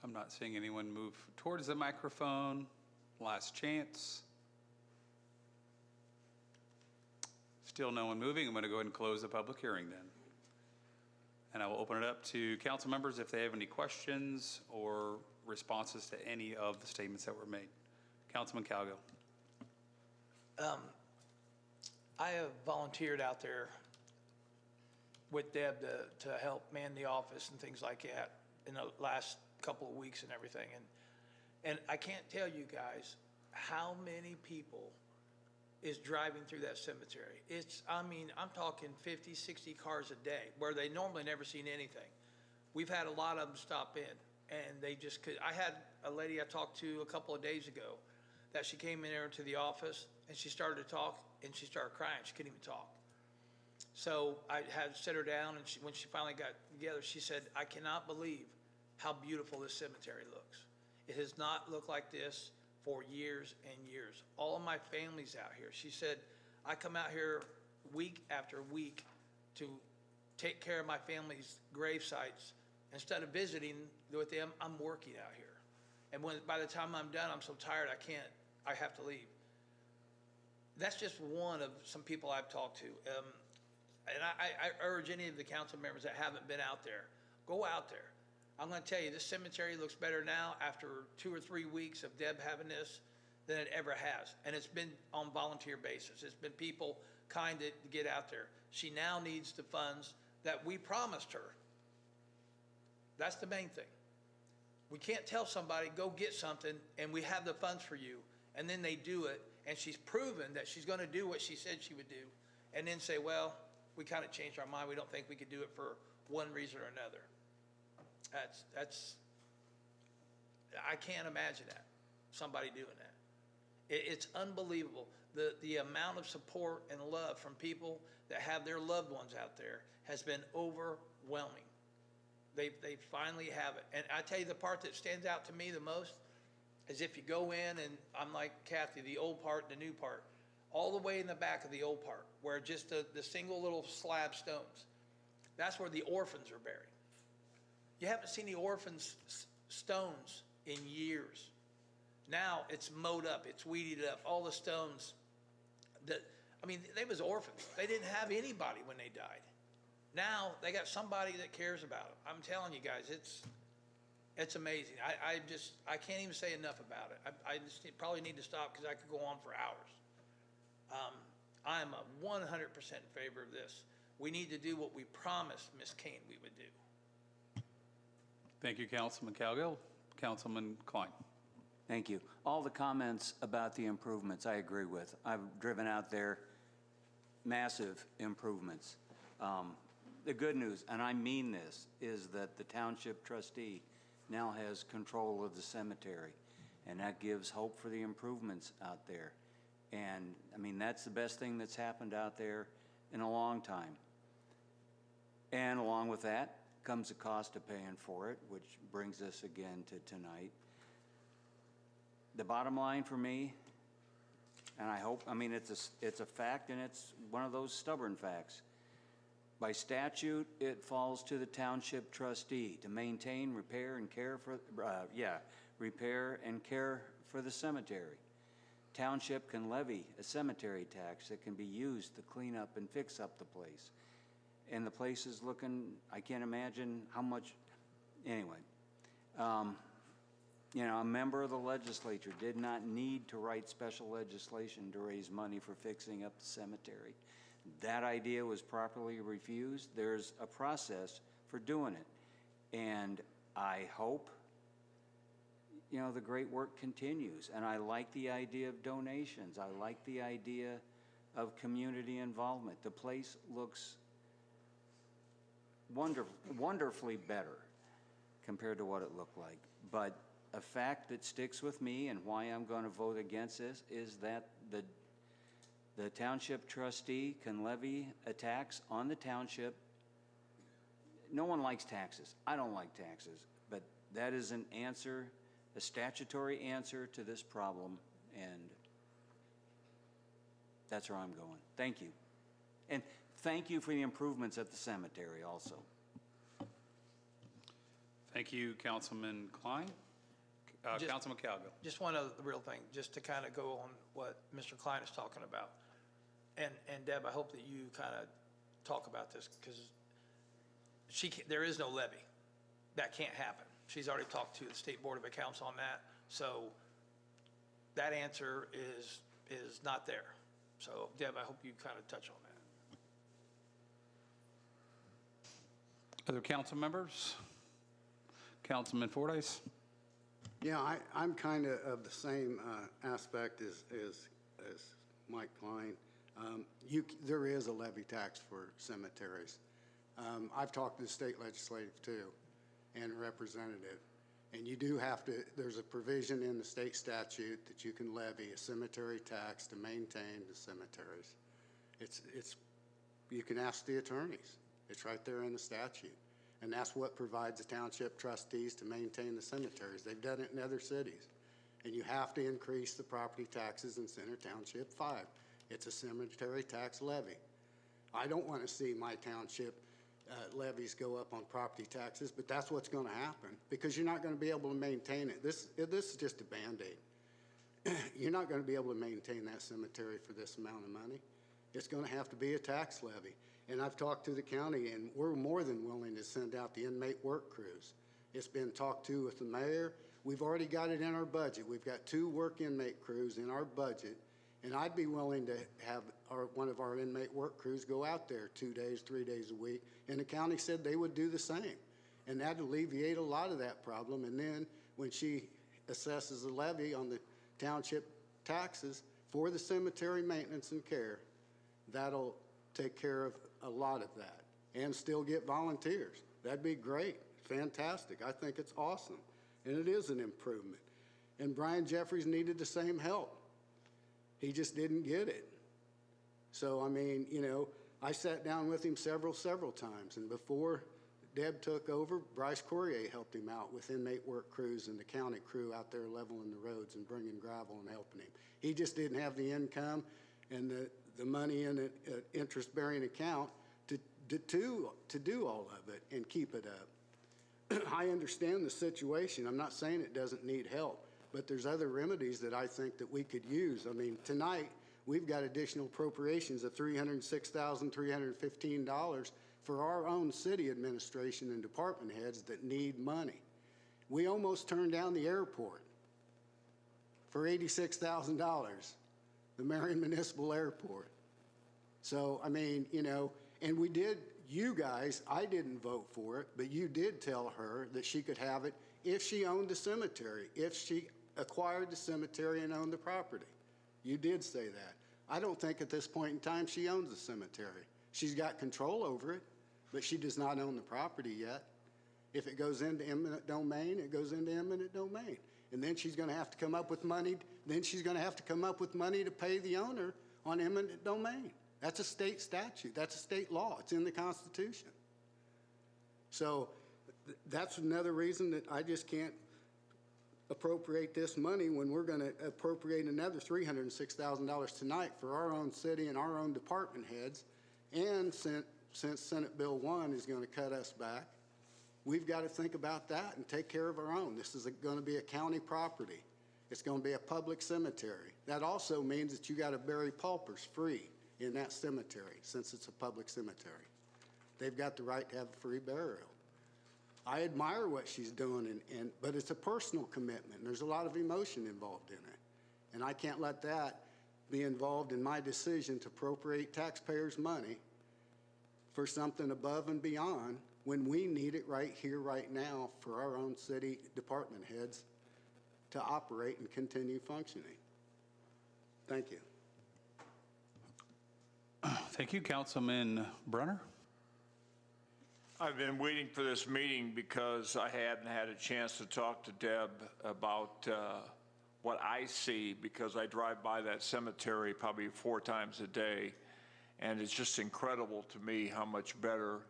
A: I'm not seeing anyone move towards the microphone. Last chance. Still no one moving. I'm going to go ahead and close the public hearing then. And I will open it up to council members if they have any questions or responses to any of the statements that were made. Councilman Calgo.
F: I have volunteered out there with Deb to help man the office and things like that in the last couple of weeks and everything. And I can't tell you guys how many people is driving through that cemetery. I'm talking 50, 60 cars a day where they normally never seen anything. We've had a lot of them stop in and they just could. I had a lady I talked to a couple of days ago that she came in there to the office and she started to talk and she started crying. She couldn't even talk. So I had to sit her down, and when she finally got together, she said, I cannot believe how beautiful this cemetery looks. It has not looked like this for years and years. All of my family's out here. She said, I come out here week after week to take care of my family's grave sites. Instead of visiting with them, I'm working out here. And by the time I'm done, I'm so tired I have to leave. That's just one of some people I've talked to. And I urge any of the council members that haven't been out there, go out there. I'm going to tell you, this cemetery looks better now after 2 or 3 weeks of Deb having this than it ever has. And it's been on volunteer basis. It's been people kind to get out there. She now needs the funds that we promised her. That's the main thing. We can't tell somebody, go get something, and we have the funds for you, and then they do it, and she's proven that she's going to do what she said she would do, and then say, well, we kind of changed our mind. We don't think we could do it for one reason or another. I can't imagine that, somebody doing that. It's unbelievable. The amount of support and love from people that have their loved ones out there has been overwhelming. They finally have it. And I tell you, the part that stands out to me the most is if you go in, and I'm like Kathy, the old part, the new part. all the way in the back of the old part, where just the single little slab stones, that's where the orphans are buried. You haven't seen the orphans' stones in years. Now it's mowed up, it's weeded up, all the stones they was orphans. They didn't have anybody when they died. Now they got somebody that cares about them. I'm telling you guys, it's amazing. I can't even say enough about it. I just probably need to stop because I could go on for hours. I am 100% in favor of this. We need to do what we promised Ms. Kane we would do.
A: Thank you, Councilman Cowgill. Councilman Klein.
N: Thank you. All the comments about the improvements I agree with. I've driven out there, massive improvements. The good news, and I mean this, is that the township trustee now has control of the cemetery, and that gives hope for the improvements out there. And I mean, that's the best thing that's happened out there in a long time. And along with that comes the cost of paying for it, which brings us again to tonight. The bottom line for me, and I hope, I mean, it's a fact, and it's one of those stubborn facts. By statute, it falls to the township trustee to maintain, repair, and care for, repair and care for the cemetery. Township can levy a cemetery tax that can be used to clean up and fix up the place. And the place is looking, I can't imagine how much, anyway. You know, a member of the legislature did not need to write special legislation to raise money for fixing up the cemetery. That idea was properly refused. There's a process for doing it. And I hope, you know, the great work continues. And I like the idea of donations. I like the idea of community involvement. The place looks wonderfully better compared to what it looked like. But a fact that sticks with me and why I'm going to vote against this is that the township trustee can levy a tax on the township. No one likes taxes. I don't like taxes, but that is an answer, a statutory answer to this problem, and that's where I'm going. Thank you. And thank you for the improvements at the cemetery also.
A: Thank you, Councilman Klein. Councilman Cowgill.
F: Just one other real thing, just to kind of go on what Mr. Klein is talking about. And Deb, I hope that you kind of talk about this, because there is no levy. That can't happen. She's already talked to the State Board of Accounts on that. So that answer is not there. So Deb, I hope you kind of touch on that.
A: Other council members? Councilman Fordyce?
E: Yeah, I'm kind of the same aspect as Mike Klein. There is a levy tax for cemeteries. I've talked to the state legislative too, and representative, and you do have to, there's a provision in the state statute that you can levy a cemetery tax to maintain the cemeteries. You can ask the attorneys. It's right there in the statute. And that's what provides the township trustees to maintain the cemeteries. They've done it in other cities. And you have to increase the property taxes in Center Township 5. It's a cemetery tax levy. I don't want to see my township levies go up on property taxes, but that's what's going to happen because you're not going to be able to maintain it. This is just a Band-Aid. You're not going to be able to maintain that cemetery for this amount of money. It's going to have to be a tax levy. And I've talked to the county, and we're more than willing to send out the inmate work crews. It's been talked to with the mayor. We've already got it in our budget. We've got 2 work inmate crews in our budget, and I'd be willing to have one of our inmate work crews go out there 2 days, 3 days a week, and the county said they would do the same. And that'd alleviate a lot of that problem. And then when she assesses the levy on the township taxes for the cemetery maintenance and care, that'll take care of a lot of that and still get volunteers. That'd be great, fantastic. I think it's awesome, and it is an improvement. And Brian Jeffries needed the same help. He just didn't get it. So, I mean, you know, I sat down with him several times, and before Deb took over, Bryce Courier helped him out with inmate work crews and the county crew out there leveling the roads and bringing gravel and helping him. He just didn't have the income. and the money in an interest-bearing account to do all of it and keep it up. I understand the situation. I'm not saying it doesn't need help, but there's other remedies that I think that we could use. I mean, tonight, we've got additional appropriations of $306,315 for our own city administration and department heads that need money. We almost turned down the airport for $86,000, the Marion Municipal Airport. So, I mean, you know, and we did, you guys, I didn't vote for it, but you did tell her that she could have it if she owned the cemetery, if she acquired the cemetery and owned the property. You did say that. I don't think at this point in time she owns the cemetery. She's got control over it, but she does not own the property yet. If it goes into eminent domain, it goes into eminent domain. And then she's going to have to come up with money. Then she's going to have to come up with money to pay the owner on eminent domain. That's a state statute. That's a state law. It's in the Constitution. So that's another reason that I just can't appropriate this money when we're going to appropriate another $306,000 tonight for our own city and our own department heads. And since Senate Bill 1 is going to cut us back, we've got to think about that and take care of our own. This is going to be a county property. It's going to be a public cemetery. That also means that you got to bury paupers free in that cemetery since it's a public cemetery. They've got the right to have a free burial. I admire what she's doing, but it's a personal commitment. There's a lot of emotion involved in it. And I can't let that be involved in my decision to appropriate taxpayers' money for something above and beyond when we need it right here, right now for our own city department heads to operate and continue functioning. Thank you.
A: Thank you, Councilman Brunner.
J: I've been waiting for this meeting because I hadn't had a chance to talk to Deb about what I see, because I drive by that cemetery probably 4 times a day, and it's just incredible to me how much better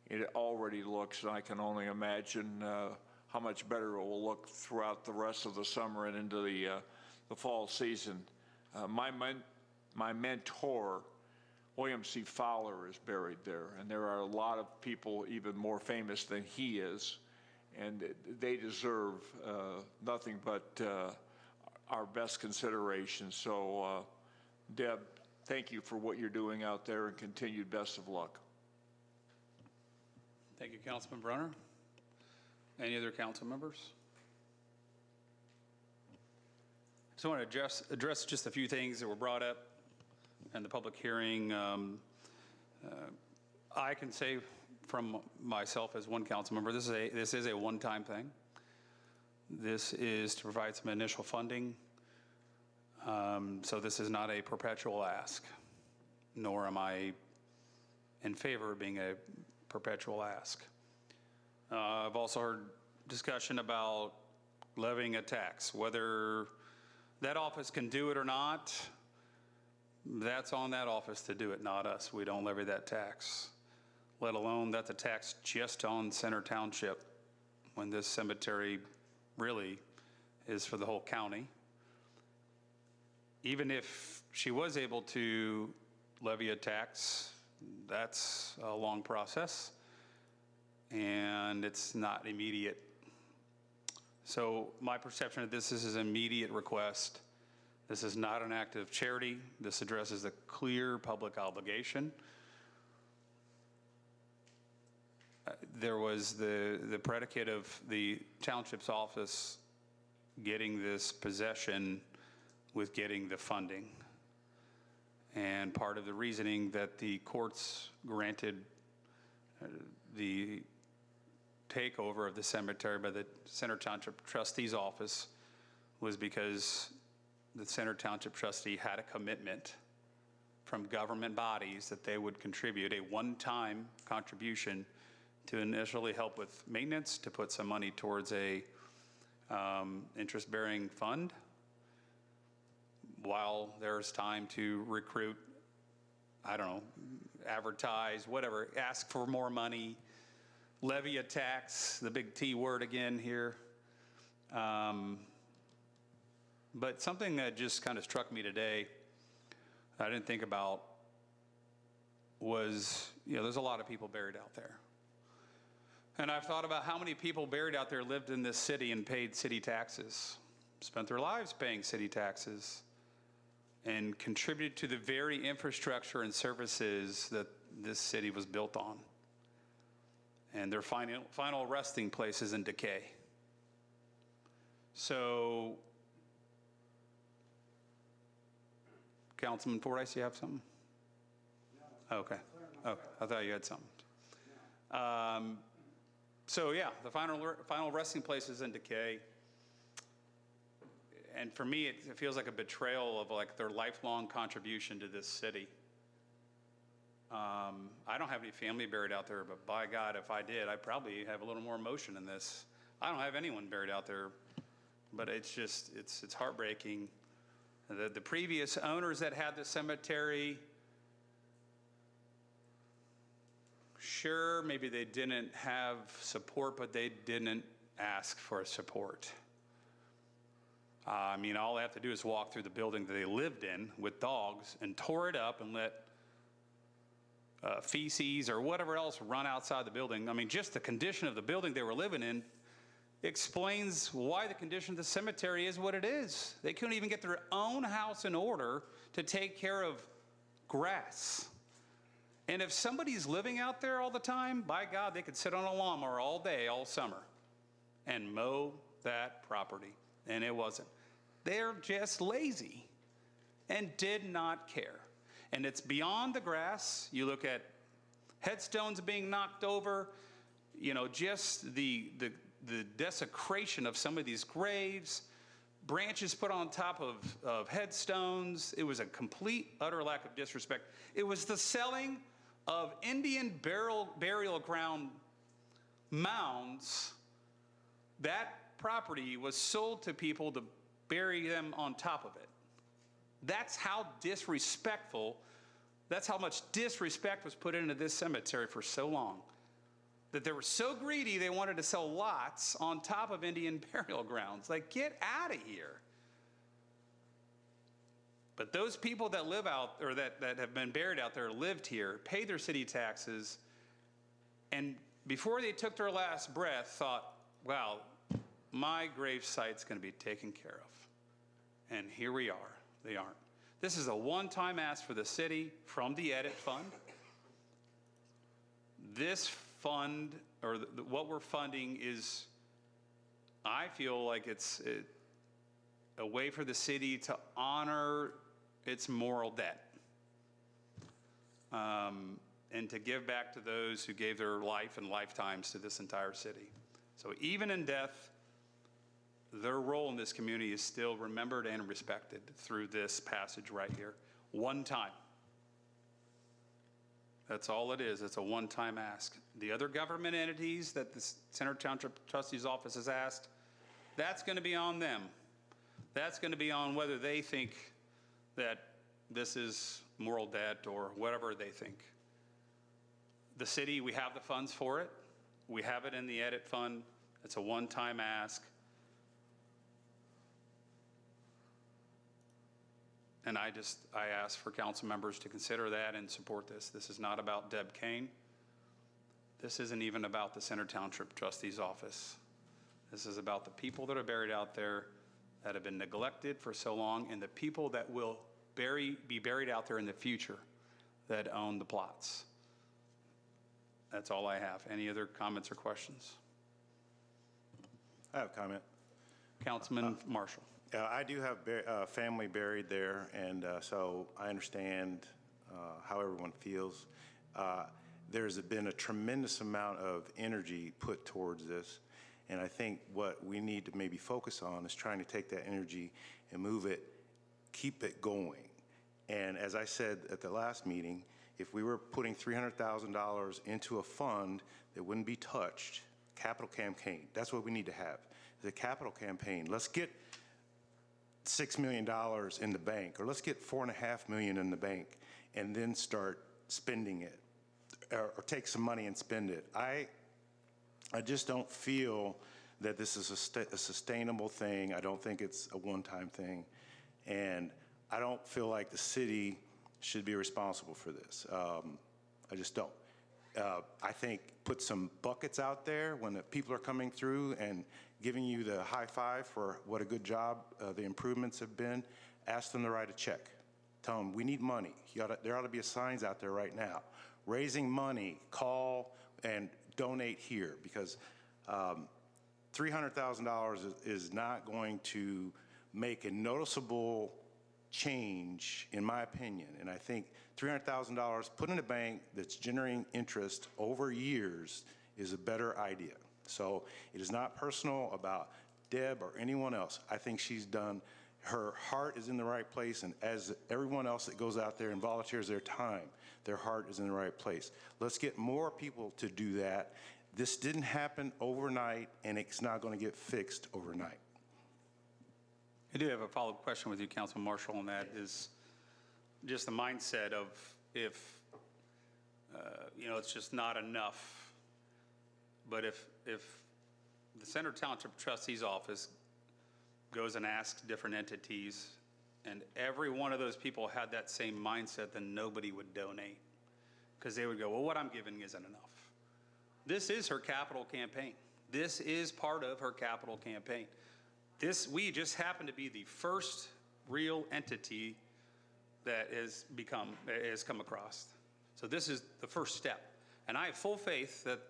J: it already looks, and I can only imagine how much better it will look throughout the rest of the summer and into the fall season. My mentor, William C. Fowler, is buried there, and there are a lot of people even more famous than he is, and they deserve nothing but our best consideration. So, Deb, thank you for what you're doing out there, and continued best of luck.
A: Thank you, Councilman Brunner. Any other council members? I just want to address just a few things that were brought up in the public hearing. I can say from myself as one council member, this is a one-time thing. This is to provide some initial funding. So this is not a perpetual ask, nor am I in favor of being a perpetual ask. I've also heard discussion about levying a tax. Whether that office can do it or not, that's on that office to do it, not us. We don't levy that tax, let alone that's a tax just on Center Township, when this cemetery really is for the whole county. Even if she was able to levy a tax, that's a long process, and it's not immediate. So my perception of this is an immediate request. This is not an act of charity. This addresses a clear public obligation. There was the predicate of the township's office getting this possession with getting the funding. And part of the reasoning that the courts granted the takeover of the cemetery by the Center Township Trustee's office was because the Center Township Trustee had a commitment from government bodies that they would contribute a one-time contribution to initially help with maintenance, to put some money towards a interest-bearing fund, while there's time to recruit, I don't know, advertise, whatever, ask for more money, levy a tax, the big T word again here. But something that just kind of struck me today, I didn't think about was, there's a lot of people buried out there. And I've thought about how many people buried out there lived in this city and paid city taxes, spent their lives paying city taxes, and contributed to the very infrastructure and services that this city was built on. And their final resting place is in decay. So, Councilman Fordyce, you have something? No. Okay. Okay. I thought you had something. So yeah, the final resting place is in decay. And for me, it feels like a betrayal of like their lifelong contribution to this city. I don't have any family buried out there, but by God, if I did, I'd probably have a little more emotion in this. I don't have anyone buried out there, but it's just, it's heartbreaking. The previous owners that had the cemetery, sure, maybe they didn't have support, but they didn't ask for support. I mean, all they have to do is walk through the building that they lived in with dogs and tore it up and let feces or whatever else run outside the building. I mean, just the condition of the building they were living in explains why the condition of the cemetery is what it is. They couldn't even get their own house in order to take care of grass. And if somebody's living out there all the time, by God, they could sit on a lawnmower all day, all summer, and mow that property. And it wasn't. They're just lazy and did not care. And it's beyond the grass. You look at headstones being knocked over, just the desecration of some of these graves, branches put on top of headstones. It was a complete, utter lack of disrespect. It was the selling of Indian burial ground mounds. That property was sold to people to bury them on top of it. That's how disrespectful, that's how much disrespect was put into this cemetery for so long. That they were so greedy they wanted to sell lots on top of Indian burial grounds. Like, get out of here. But those people that live out, or that have been buried out there, lived here, paid their city taxes, and before they took their last breath thought, wow, my grave site's going to be taken care of. And here we are. They aren't. This is a one-time ask for the city from the edit fund. This fund, or what we're funding, is, I feel like it's a way for the city to honor its moral debt, and to give back to those who gave their life and lifetimes to this entire city. So even in death, their role in this community is still remembered and respected through this passage right here. One time. That's all it is. It's a one-time ask. The other government entities that the Center Township Trustee's Office has asked, that's going to be on them. That's going to be on whether they think that this is moral debt or whatever they think. The city, we have the funds for it. We have it in the edit fund. It's a one-time ask. And I ask for council members to consider that and support this. This is not about Deb Kane. This isn't even about the Center Township Trustee's Office. This is about the people that are buried out there that have been neglected for so long, and the people that will be buried out there in the future that own the plots. That's all I have. Any other comments or questions?
H: I have a comment.
A: Councilman Marshall.
H: I do have family buried there, and so I understand how everyone feels. There's been a tremendous amount of energy put towards this, and I think what we need to maybe focus on is trying to take that energy and move it, keep it going. And as I said at the last meeting, if we were putting $300,000 into a fund that wouldn't be touched, capital campaign, that's what we need to have, is a capital campaign. Let's get $6 million in the bank, or let's get $4.5 million in the bank, and then start spending it, or take some money and spend it. I just don't feel that this is a sustainable thing. I don't think it's a one-time thing, and I don't feel like the city should be responsible for this. I just don't. I think put some buckets out there when the people are coming through and giving you the high five for what a good job the improvements have been. Ask them to write a check. Tell them, we need money. There ought to be signs out there right now. Raising money, call and donate here, because $300,000 is not going to make a noticeable change, in my opinion. And I think $300,000 put in a bank that's generating interest over years is a better idea. So it is not personal about Deb or anyone else. I think she's done, her heart is in the right place, and as everyone else that goes out there and volunteers their time, their heart is in the right place. Let's get more people to do that. This didn't happen overnight, and it's not going to get fixed overnight.
A: I do have a follow-up question with you, Councilman Marshall, and that is just the mindset of if, it's just not enough. But if the Center Township Trustee's Office goes and asks different entities, and every one of those people had that same mindset, then nobody would donate. Because they would go, well, what I'm giving isn't enough. This is her capital campaign. This is part of her capital campaign. We just happen to be the first real entity that has come across. So this is the first step. And I have full faith that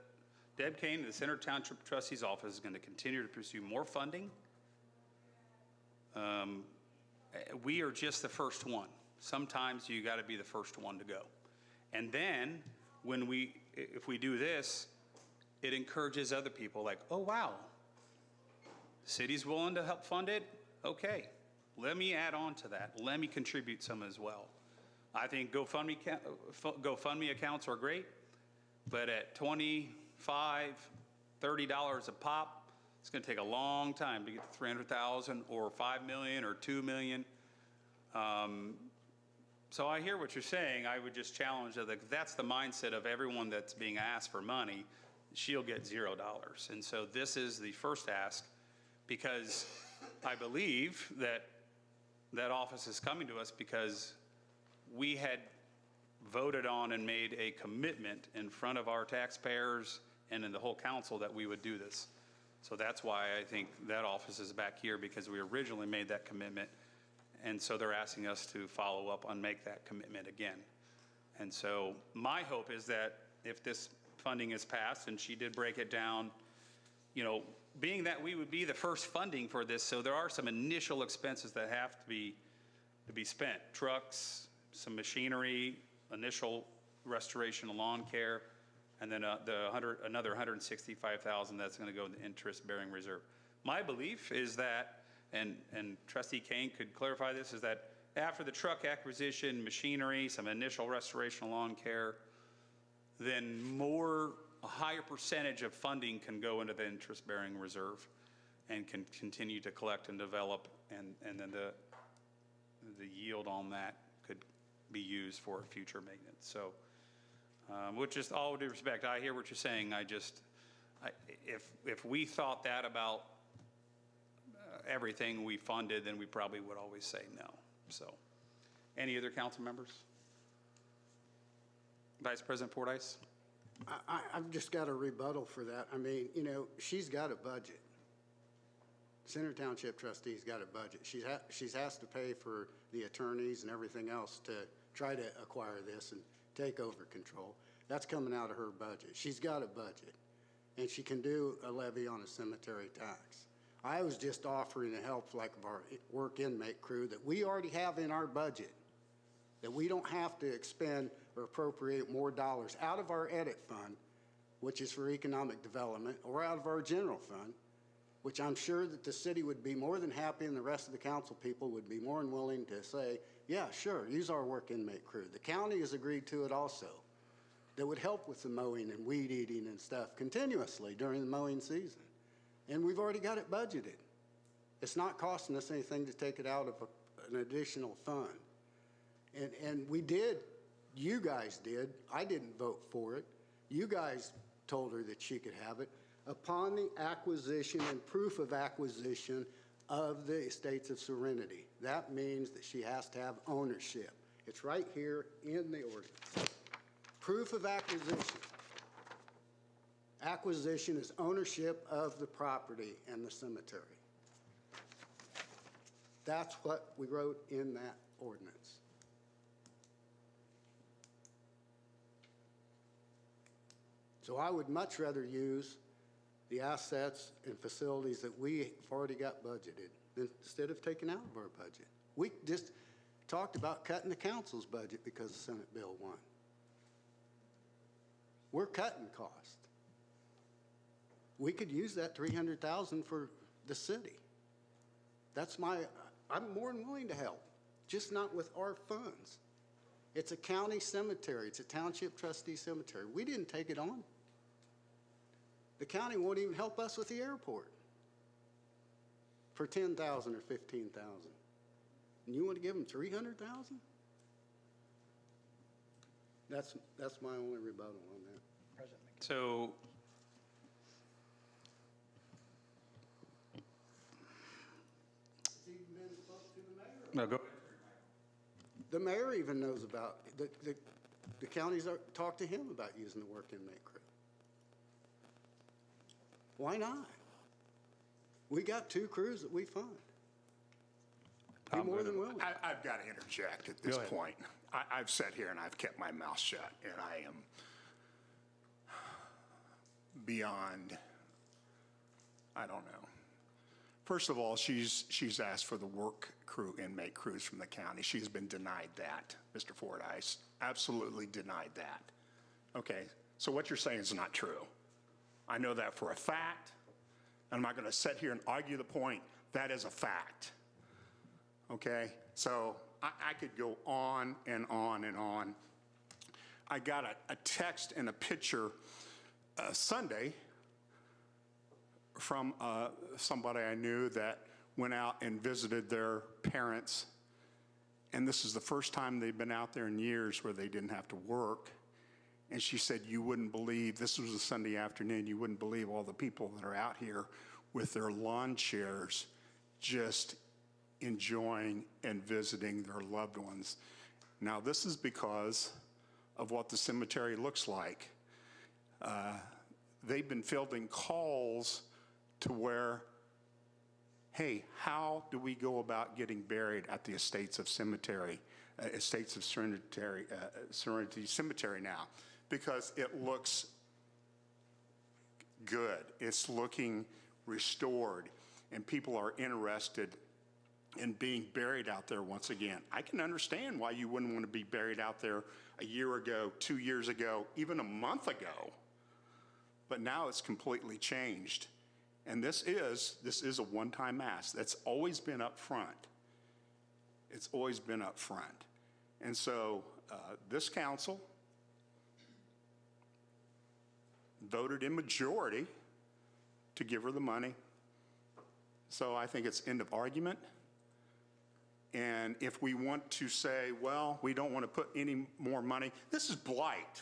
A: Deb Kane and the Center Township Trustee's Office is going to continue to pursue more funding. We are just the first one. Sometimes you got to be the first one to go. And then if we do this, it encourages other people like, oh, wow, the city's willing to help fund it? Okay, let me add on to that. Let me contribute some as well. I think GoFundMe accounts are great, but at $25, $30 a pop, it's going to take a long time to get to 300,000 or 5 million or 2 million. So I hear what you're saying. I would just challenge that if that's the mindset of everyone that's being asked for money, she'll get $0. And so this is the first ask, because I believe that office is coming to us because we had voted on and made a commitment in front of our taxpayers and in the whole council that we would do this. So that's why I think that office is back here, because we originally made that commitment. And so they're asking us to follow up on make that commitment again. And so my hope is that if this funding is passed, and she did break it down, being that we would be the first funding for this, so there are some initial expenses that have to be spent. Trucks, some machinery, initial restoration of lawn care, and then another $165,000 that's going to go into interest-bearing reserve. My belief is that, and Trustee Kane could clarify this, is that after the truck acquisition, machinery, some initial restoration of lawn care, then a higher percentage of funding can go into the interest-bearing reserve and can continue to collect and develop, and then the yield on that could be used for future maintenance. So, with just all due respect, I hear what you're saying. If we thought that about everything we funded, then we probably would always say no. So, any other council members? Vice President Fordyce?
E: I've just got a rebuttal for that. I mean, she's got a budget. Center Township Trustee's got a budget. She's has to pay for the attorneys and everything else to try to acquire this and take over control. That's coming out of her budget. She's got a budget, and she can do a levy on a cemetery tax. I was just offering to help like our work inmate crew that we already have in our budget, that we don't have to expend or appropriate more dollars out of our edit fund, which is for economic development, or out of our general fund, which I'm sure that the city would be more than happy, and the rest of the council people would be more than willing to say, yeah, sure, use our work inmate crew. The county has agreed to it also. That would help with the mowing and weed eating and stuff continuously during the mowing season. And we've already got it budgeted. It's not costing us anything to take it out of an additional fund. And we did, you guys did, I didn't vote for it. You guys told her that she could have it upon the acquisition and proof of acquisition of the Estates of Serenity. That means that she has to have ownership. It's right here in the ordinance. Proof of acquisition. Acquisition is ownership of the property and the cemetery. That's what we wrote in that ordinance. So I would much rather use the assets and facilities that we've already got budgeted instead of taking out of our budget. We just talked about cutting the council's budget because of Senate Bill 1. We're cutting costs. We could use that $300,000 for the city. I'm more than willing to help, just not with our funds. It's a county cemetery. It's a township trustee cemetery. We didn't take it on. The county won't even help us with the airport for $10,000 or $15,000. And you want to give them $300,000? That's my only rebuttal on that.
A: So no, go.
E: The mayor even knows about, the counties talk to him about using the work inmate crew. Why not? We got 2 crews that we fund. Be more than willing.
C: I've got to interject at this point. I've sat here and I've kept my mouth shut, and I am beyond, I don't know. First of all, she's asked for the work crew, inmate crews from the county. She's been denied that, Mr. Fordyce. Absolutely denied that. Okay, so what you're saying is not true. I know that for a fact. I'm not going to sit here and argue the point. That is a fact. Okay, so I could go on and on and on. I got a text and a picture Sunday from somebody I knew that went out and visited their parents. And this is the first time they've been out there in years where they didn't have to work. And she said, you wouldn't believe, this was a Sunday afternoon, you wouldn't believe all the people that are out here with their lawn chairs just enjoying and visiting their loved ones. Now, this is because of what the cemetery looks like. They've been fielding calls to where, hey, how do we go about getting buried at the Estates of Cemetery, Estates of Serenity Cemetery now? Because it looks good. It's looking restored, and people are interested in being buried out there once again. I can understand why you wouldn't want to be buried out there a year ago, 2 years ago, even a month ago. But now it's completely changed. And this is a one-time ask. That's always been up front. It's always been up front. And so this council voted in majority to give her the money. So I think it's end of argument. And if we want to say, well, we don't want to put any more money, this is blight.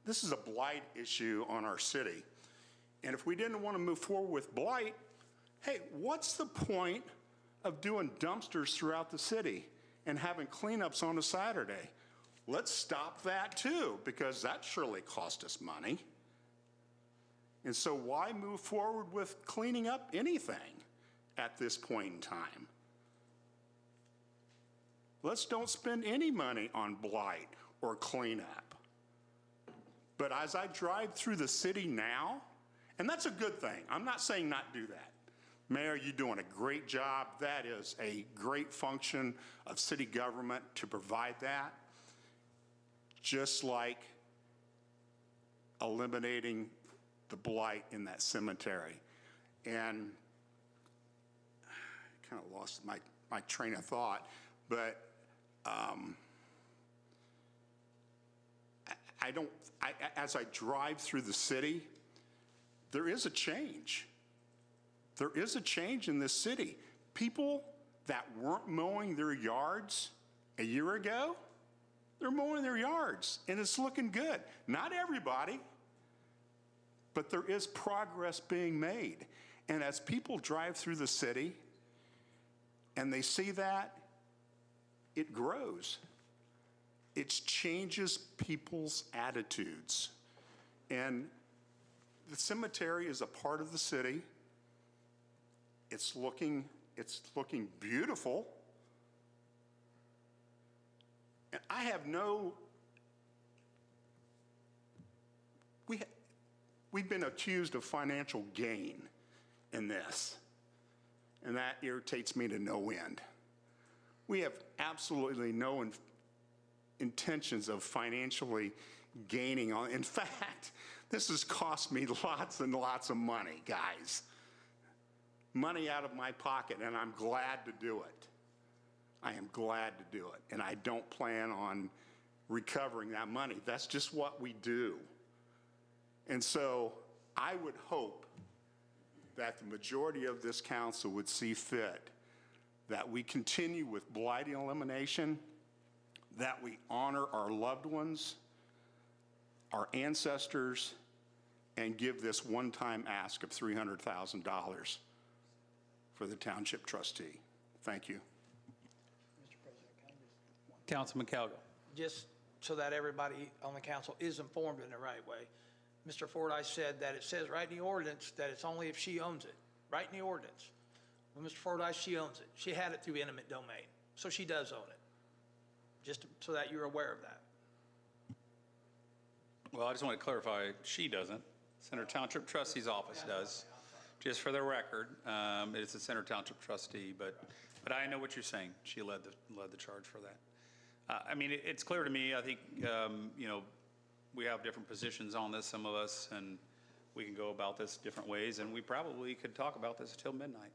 C: This is a blight issue on our city. And if we didn't want to move forward with blight, hey, what's the point of doing dumpsters throughout the city and having cleanups on a Saturday? Let's stop that too, because that surely cost us money. And so why move forward with cleaning up anything at this point in time? Let's don't spend any money on blight or cleanup. But as I drive through the city now, and that's a good thing. I'm not saying not do that. Mayor, you're doing a great job. That is a great function of city government to provide that. Just like eliminating the blight in that cemetery. And I kind of lost my train of thought, but as I drive through the city, there is a change. There is a change in this city. People that weren't mowing their yards a year ago, they're mowing their yards, and it's looking good. Not everybody, but there is progress being made. And as people drive through the city and they see that, it grows. it changes people's attitudes. And the cemetery is a part of the city. It's looking beautiful. And I have no, we've been accused of financial gain in this, and that irritates me to no end. We have absolutely no intentions of financially gaining on. In fact, this has cost me lots and lots of money, guys. Money out of my pocket, and I'm glad to do it. I am glad to do it, and I don't plan on recovering that money. That's just what we do. And so I would hope that the majority of this council would see fit that we continue with blight elimination, that we honor our loved ones, our ancestors, and give this one-time ask of $300,000 for the township trustee. Thank you.
A: Councilman Calgill.
F: Just so that everybody on the council is informed in the right way. Mr. Fordyce said that it says right in the ordinance that it's only if she owns it, right in the ordinance. Well, Mr. Fordyce, she owns it. She had it through eminent domain, so she does own it. Just so that you're aware of that.
A: Well, I just want to clarify, she doesn't. Center Township Trustee's office does. Just for the record, it's the Center Township Trustee, but I know what you're saying. She led the charge for that. I mean, it's clear to me, I think, you know, we have different positions on this, some of us, and we can go about this different ways, and we probably could talk about this until midnight.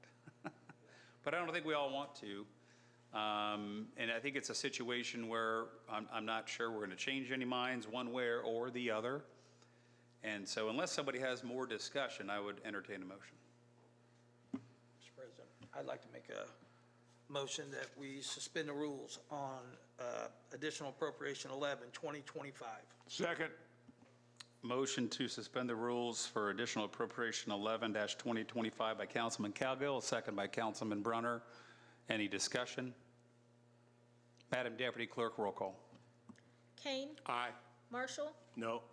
A: But I don't think we all want to. And I think it's a situation where I'm not sure we're going to change any minds one way or the other. And so unless somebody has more discussion, I would entertain a motion.
F: Mr. President, I'd like to make a motion that we suspend the rules on additional appropriation 11, 2025.
J: Second.
A: Motion to suspend the rules for additional appropriation 11-2025 by Councilman Calgill, a second by Councilman Brunner. Any discussion? Madam Deputy Clerk, roll call.
B: Kane.
C: Aye.
B: Marshall.
C: No.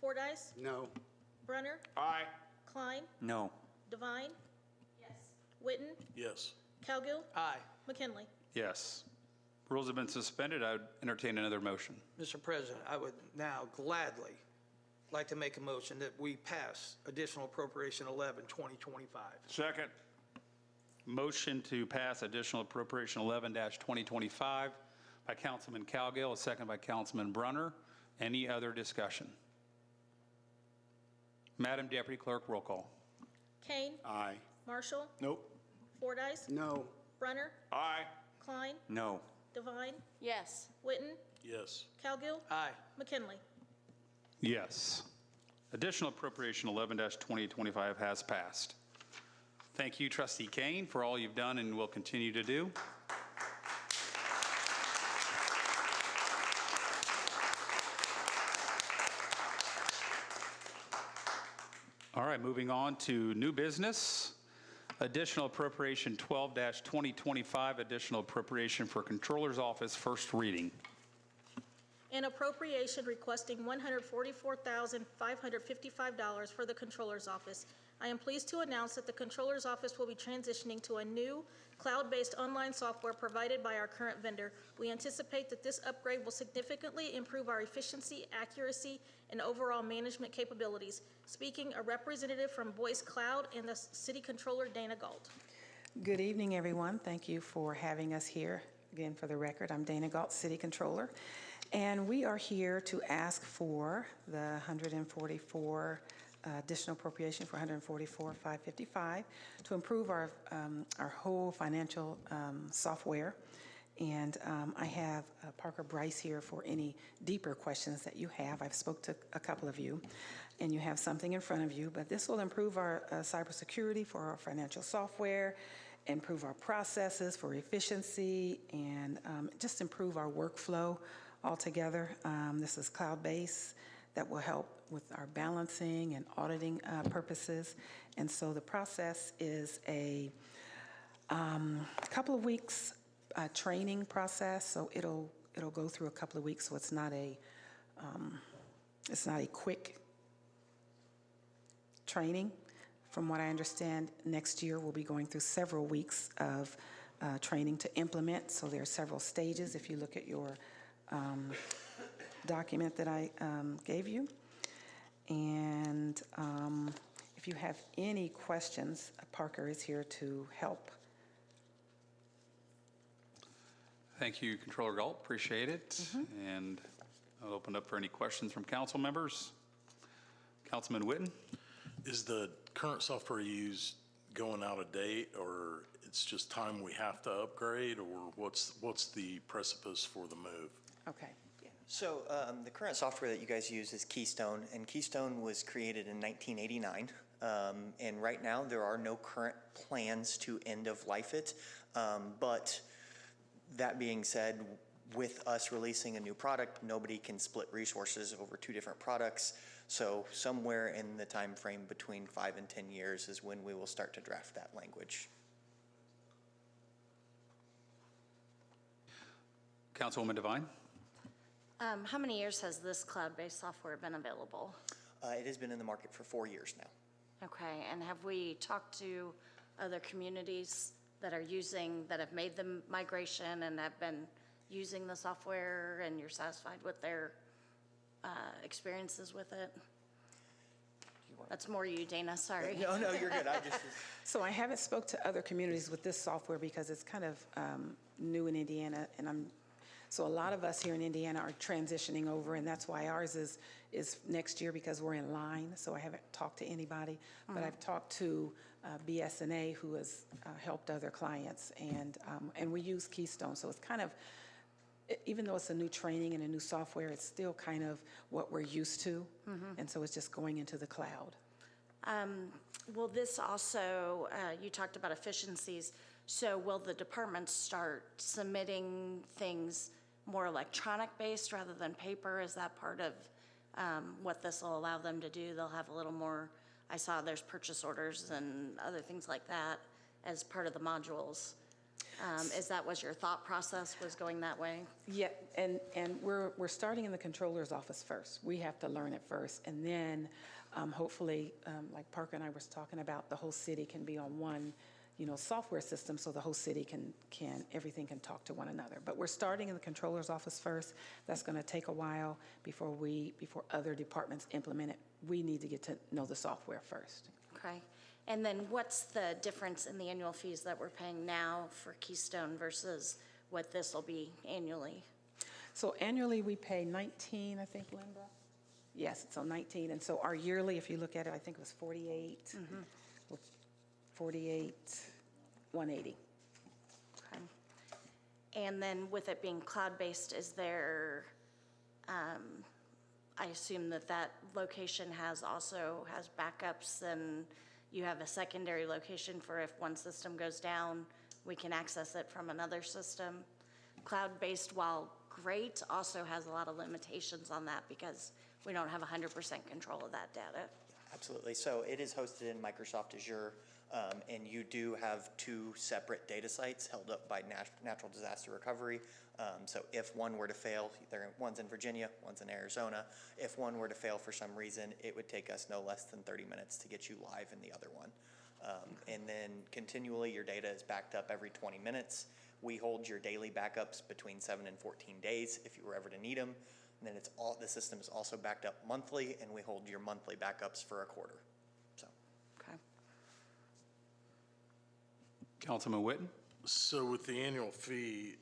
B: Fordyce.
E: No.
B: Brunner.
C: Aye.
B: Klein.
N: No.
B: Devine. Yes. Witten.
L: Yes.
B: Calgill.
F: Aye.
B: McKinley.
A: Yes. Rules have been suspended. I would entertain another motion.
F: Mr. President, I would now gladly like to make a motion that we pass additional appropriation 11, 2025.
J: Second.
A: Motion to pass additional appropriation 11-2025 by Councilman Calgill, a second by Councilman Brunner. Any other discussion? Madam Deputy Clerk, roll call.
B: Kane.
C: Aye.
B: Marshall.
C: Nope.
B: Fordyce.
E: No.
B: Brunner.
J: Aye.
B: Klein.
N: No.
B: Devine.
I: Yes.
B: Witten.
L: Yes.
B: Calgill.
F: Aye.
B: McKinley.
A: Yes. Additional appropriation 11-2025 has passed. Thank you, Trustee Kane, for all you've done and will continue to do. All right, moving on to new business. Additional appropriation 12-2025, additional appropriation for Controller's Office, first reading.
B: An appropriation requesting $144,555 for the Controller's Office. I am pleased to announce that the Controller's Office will be transitioning to a new cloud-based online software provided by our current vendor. We anticipate that this upgrade will significantly improve our efficiency, accuracy, and overall management capabilities. Speaking, a representative from Voice Cloud and the City Controller, Dana Galt.
T: Good evening, everyone. Thank you for having us here. Again, for the record, I'm Dana Galt, City Controller. And we are here to ask for the additional appropriation for $144,555 to improve our whole financial software. And I have Parker Bryce here for any deeper questions that you have. I've spoke to a couple of you, and you have something in front of you. But this will improve our cybersecurity for our financial software, improve our processes for efficiency, and just improve our workflow altogether. This is cloud-based that will help with our balancing and auditing purposes. And so the process is a couple of weeks training process. So it'll it'll go through a couple of weeks, so it's not a quick training. From what I understand, next year we'll be going through several weeks of training to implement. So there are several stages if you look at your document that I gave you. And if you have any questions, Parker is here to help.
A: Thank you, Controller Galt. Appreciate it. And I'll open up for any questions from council members. Councilman Witten?
U: Is the current software used going out of date, or it's just time we have to upgrade, or what's the precipice for the move?
T: Okay.
V: So the current software that you guys use is Keystone, and Keystone was created in 1989. And right now there are no current plans to end of life it. But that being said, with us releasing a new product, nobody can split resources over two different products. So somewhere in the time frame between 5 and 10 years is when we will start to draft that language.
A: Councilwoman Devine?
I: How many years has this cloud-based software been available?
V: It has been in the market for 4 years now.
I: Okay, and have we talked to other communities that have made the migration and have been using the software, and you're satisfied with their experiences with it? That's more you, Dana, sorry.
V: No, you're good.
T: So I haven't spoke to other communities with this software because it's kind of new in Indiana, and so a lot of us here in Indiana are transitioning over, and that's why ours is next year, because we're in line. So I haven't talked to anybody, but I've talked to BSNA, who has helped other clients, and we use Keystone. So it's kind of, even though it's a new training and a new software, it's still kind of what we're used to, and so it's just going into the cloud.
I: Will this also, you talked about efficiencies, so will the departments start submitting things more electronic-based rather than paper? Is that part of what this will allow them to do? They'll have a little more, I saw there's purchase orders and other things like that as part of the modules. Is that what your thought process was, going that way?
T: Yeah, and we're starting in the controller's office first. We have to learn it first, and then hopefully, like Parker and I was talking about, the whole city can be on one, software system, so the whole city everything can talk to one another. But we're starting in the controller's office first. That's going to take a while before other departments implement it. We need to get to know the software first.
I: Okay. And then what's the difference in the annual fees that we're paying now for Keystone versus what this will be annually?
T: So annually we pay 19, I think, Linda? Yes, so 19. And so our yearly, if you look at it, I think it was 48. 48,180.
I: Okay. And then with it being cloud-based, is there, I assume that location has backups, and you have a secondary location for if one system goes down, we can access it from another system. Cloud-based, while great, also has a lot of limitations on that because we don't have 100% control of that data.
V: Absolutely. So it is hosted in Microsoft Azure, and you do have 2 separate data sites held up by natural disaster recovery. So if one were to fail, one's in Virginia, one's in Arizona. If one were to fail for some reason, it would take us no less than 30 minutes to get you live in the other one. And then continually your data is backed up every 20 minutes. We hold your daily backups between 7 and 14 days if you were ever to need them. And then the system is also backed up monthly, and we hold your monthly backups for a quarter. So.
I: Okay.
A: Councilman Witten?
U: So with the annual fee,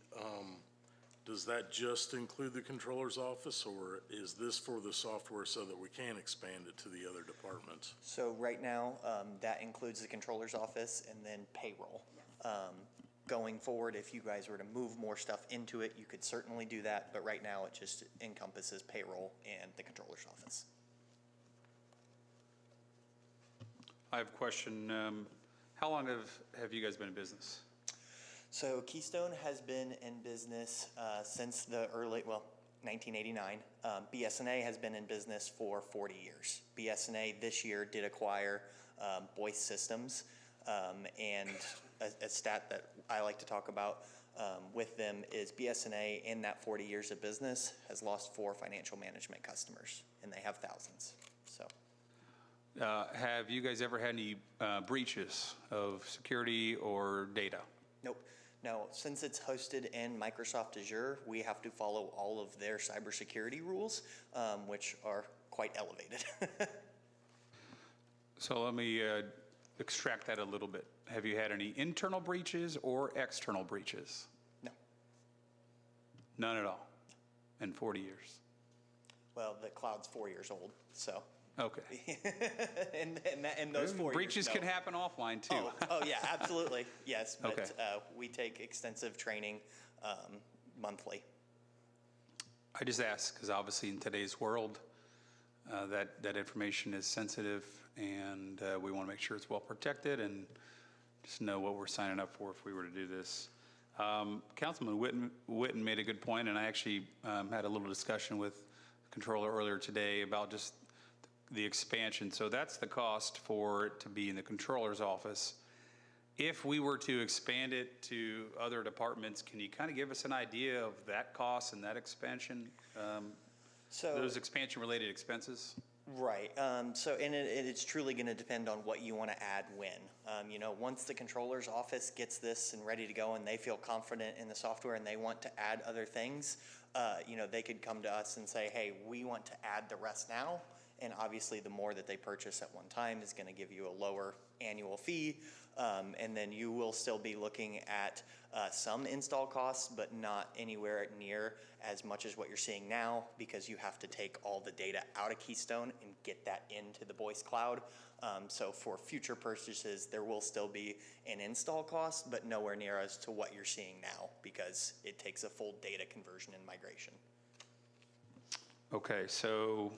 U: does that just include the controller's office, or is this for the software so that we can expand it to the other departments?
V: So right now, that includes the controller's office and then payroll. Going forward, if you guys were to move more stuff into it, you could certainly do that, but right now it just encompasses payroll and the controller's office.
A: I have a question. How long have you guys been in business?
V: So Keystone has been in business since the 1989. BSNA has been in business for 40 years. BSNA this year did acquire Boyce Systems, and a stat that I like to talk about with them is BS&A in that 40 years of business has lost 4 financial management customers, and they have thousands, so.
A: Have you guys ever had any breaches of security or data?
V: Nope. No, since it's hosted in Microsoft Azure, we have to follow all of their cybersecurity rules, which are quite elevated.
A: So let me extract that a little bit. Have you had any internal breaches or external breaches?
V: No.
A: None at all in 40 years?
V: Well, the cloud's 4 years old, so.
A: Okay.
V: and those 4 years,
A: breaches
V: no.
A: can happen offline too.
V: Oh yeah, absolutely, yes. But
A: Okay.
V: we take extensive training monthly.
A: I just ask because obviously in today's world, that information is sensitive, and we want to make sure it's well protected and just know what we're signing up for if we were to do this. Councilman Witten made a good point, and I actually had a little discussion with the controller earlier today about just the expansion. So that's the cost for it to be in the controller's office. If we were to expand it to other departments, can you kind of give us an idea of that cost and that expansion? Those expansion-related expenses?
V: Right. So, and it's truly going to depend on what you want to add when. You know, once the controller's office gets this and ready to go and they feel confident in the software and they want to add other things, you know, they could come to us and say, hey, we want to add the rest now. And obviously, the more that they purchase at one time is going to give you a lower annual fee. And then you will still be looking at some install costs, but not anywhere near as much as what you're seeing now, because you have to take all the data out of Keystone and get that into the Voice Cloud. So for future purchases, there will still be an install cost, but nowhere near as to what you're seeing now, because it takes a full data conversion and migration.
A: Okay, so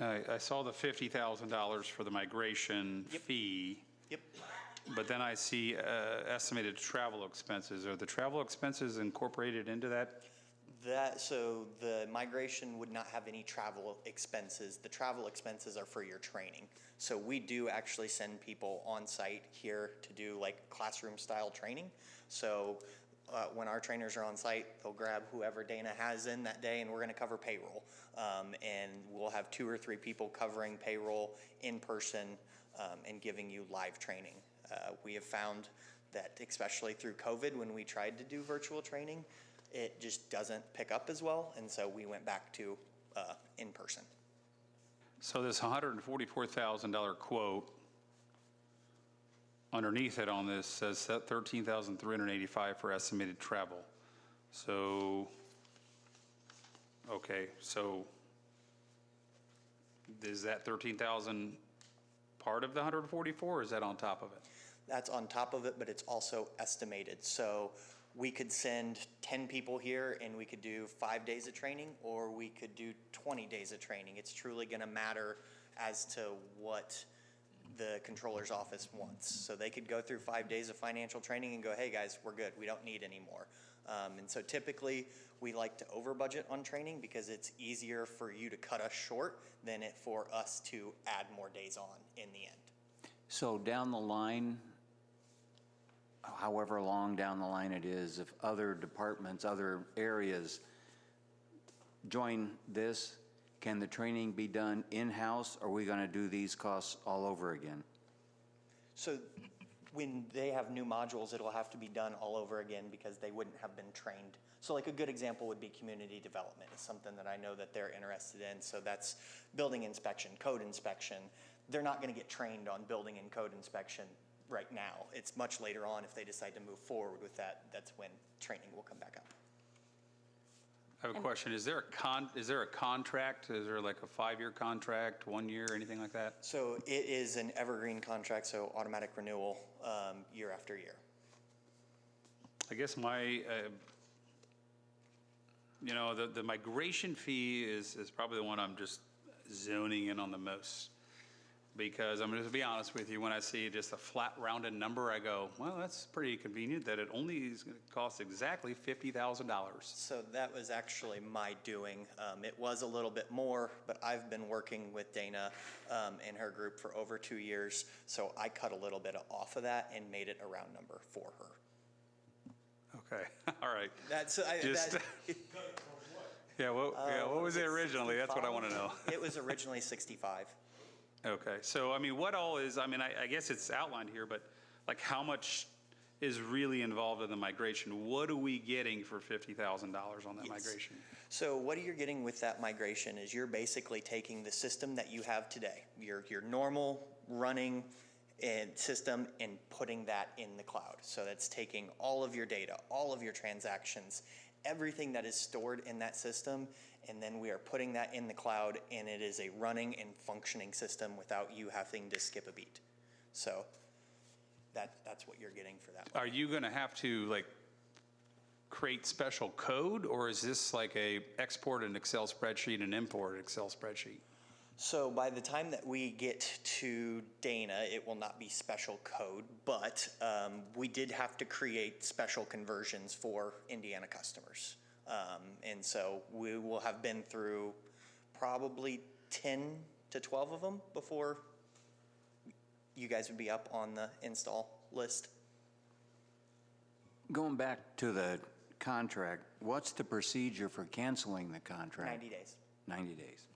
A: I saw the $50,000 for the migration fee.
V: Yep.
A: But then I see estimated travel expenses. Are the travel expenses incorporated into that?
V: So the migration would not have any travel expenses. The travel expenses are for your training. So we do actually send people on site here to do like classroom style training. So when our trainers are on site, they'll grab whoever Dana has in that day, and we're going to cover payroll. And we'll have 2 or 3 people covering payroll in person and giving you live training. We have found that, especially through COVID, when we tried to do virtual training, it just doesn't pick up as well, and so we went back to in person.
A: So this $144,000 quote, underneath it on this says $13,385 for estimated travel. So, okay, so is that 13,000 part of the 144, or is that on top of it?
V: That's on top of it, but it's also estimated. So we could send 10 people here and we could do 5 days of training, or we could do 20 days of training. It's truly going to matter as to what the controller's office wants. So they could go through 5 days of financial training and go, hey guys, we're good, we don't need any more. And so typically we like to over budget on training because it's easier for you to cut us short than it for us to add more days on in the end.
N: So down the line, however long down the line it is, if other departments, other areas join this, can the training be done in-house, or are we going to do these costs all over again?
V: So when they have new modules, it'll have to be done all over again because they wouldn't have been trained. So like a good example would be community development. It's something that I know that they're interested in. So that's building inspection, code inspection. They're not going to get trained on building and code inspection right now. It's much later on if they decide to move forward with that. That's when training will come back up.
A: I have a question. Is there a contract? Is there like a 5-year contract, 1 year, anything like that?
V: So it is an evergreen contract, so automatic renewal year after year.
A: I guess my, you know, the migration fee is probably the one I'm just zoning in on the most. Because I'm going to be honest with you, when I see just a flat rounded number, I go, well, that's pretty convenient that it only is going to cost exactly $50,000.
V: So that was actually my doing. It was a little bit more, but I've been working with Dana and her group for over 2 years. So I cut a little bit off of that and made it a round number for her.
A: Okay, all right.
V: That's,
A: Yeah, what was it originally? That's what I want to know.
V: It was originally 65.
A: Okay, so I mean, what all is, I mean, I guess it's outlined here, but like how much is really involved in the migration? What are we getting for $50,000 on that migration?
V: So what you're getting with that migration is you're basically taking the system that you have today, your normal running system, and putting that in the cloud. So that's taking all of your data, all of your transactions, everything that is stored in that system, and then we are putting that in the cloud, and it is a running and functioning system without you having to skip a beat. So that's what you're getting for that.
A: Are you going to have to like create special code, or is this like a export an Excel spreadsheet and import an Excel spreadsheet?
V: So by the time that we get to Dana, it will not be special code, but we did have to create special conversions for Indiana customers. And so we will have been through probably 10 to 12 of them before you guys would be up on the install list.
N: Going back to the contract, what's the procedure for canceling the contract?
V: 90 days.
N: 90 days.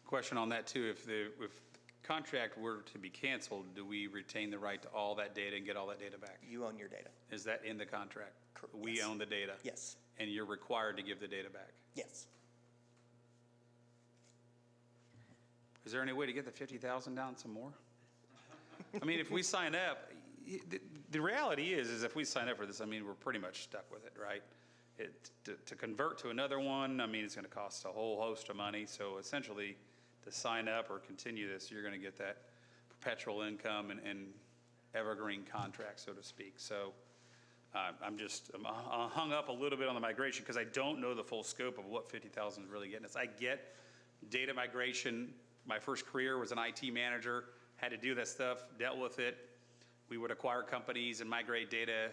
A: Question on that too, if the contract were to be canceled, do we retain the right to all that data and get all that data back?
V: You own your data.
A: Is that in the contract? We
V: Yes.
A: own the data?
V: Yes.
A: And you're required to give the data back?
V: Yes.
A: Is there any way to get the 50,000 down some more? I mean, if we sign up, the reality is if we sign up for this, I mean, we're pretty much stuck with it, right? To convert to another one, I mean, it's going to cost a whole host of money. So essentially, to sign up or continue this, you're going to get that perpetual income and evergreen contract, so to speak. So I'm hung up a little bit on the migration because I don't know the full scope of what 50,000 is really getting us. I get data migration. My first career was an IT manager, had to do that stuff, dealt with it. We would acquire companies and migrate data,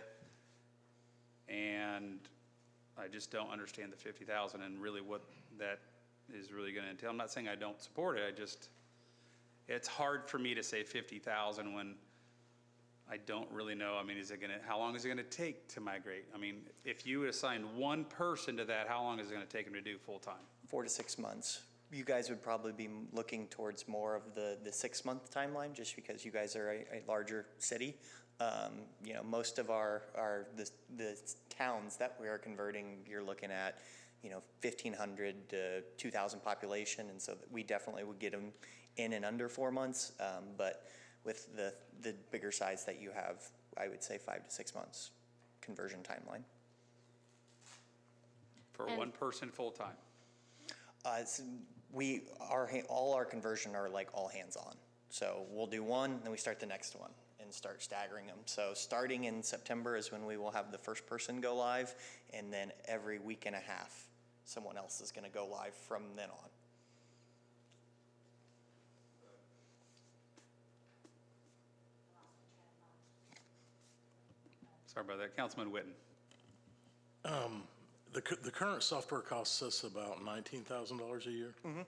A: and I just don't understand the 50,000 and really what that is really going to entail. I'm not saying I don't support it. It's hard for me to say 50,000 when I don't really know. I mean, how long is it going to take to migrate? I mean, if you assign one person to that, how long is it going to take them to do full time?
V: 4 to 6 months. You guys would probably be looking towards more of the 6-month timeline, just because you guys are a larger city. You know, most of the towns that we are converting, you're looking at, 1,500 to 2,000 population, and so we definitely would get them in and under 4 months. But with the bigger size that you have, I would say 5 to 6 months conversion timeline.
A: For one person full time?
V: All our conversion are like all hands on. So we'll do one, then we start the next one and start staggering them. So starting in September is when we will have the first person go live, and then every week and a half, someone else is going to go live from then on.
A: Sorry about that. Councilman Witten.
U: The current software costs us about $19,000 a year.
V: Mm-hmm.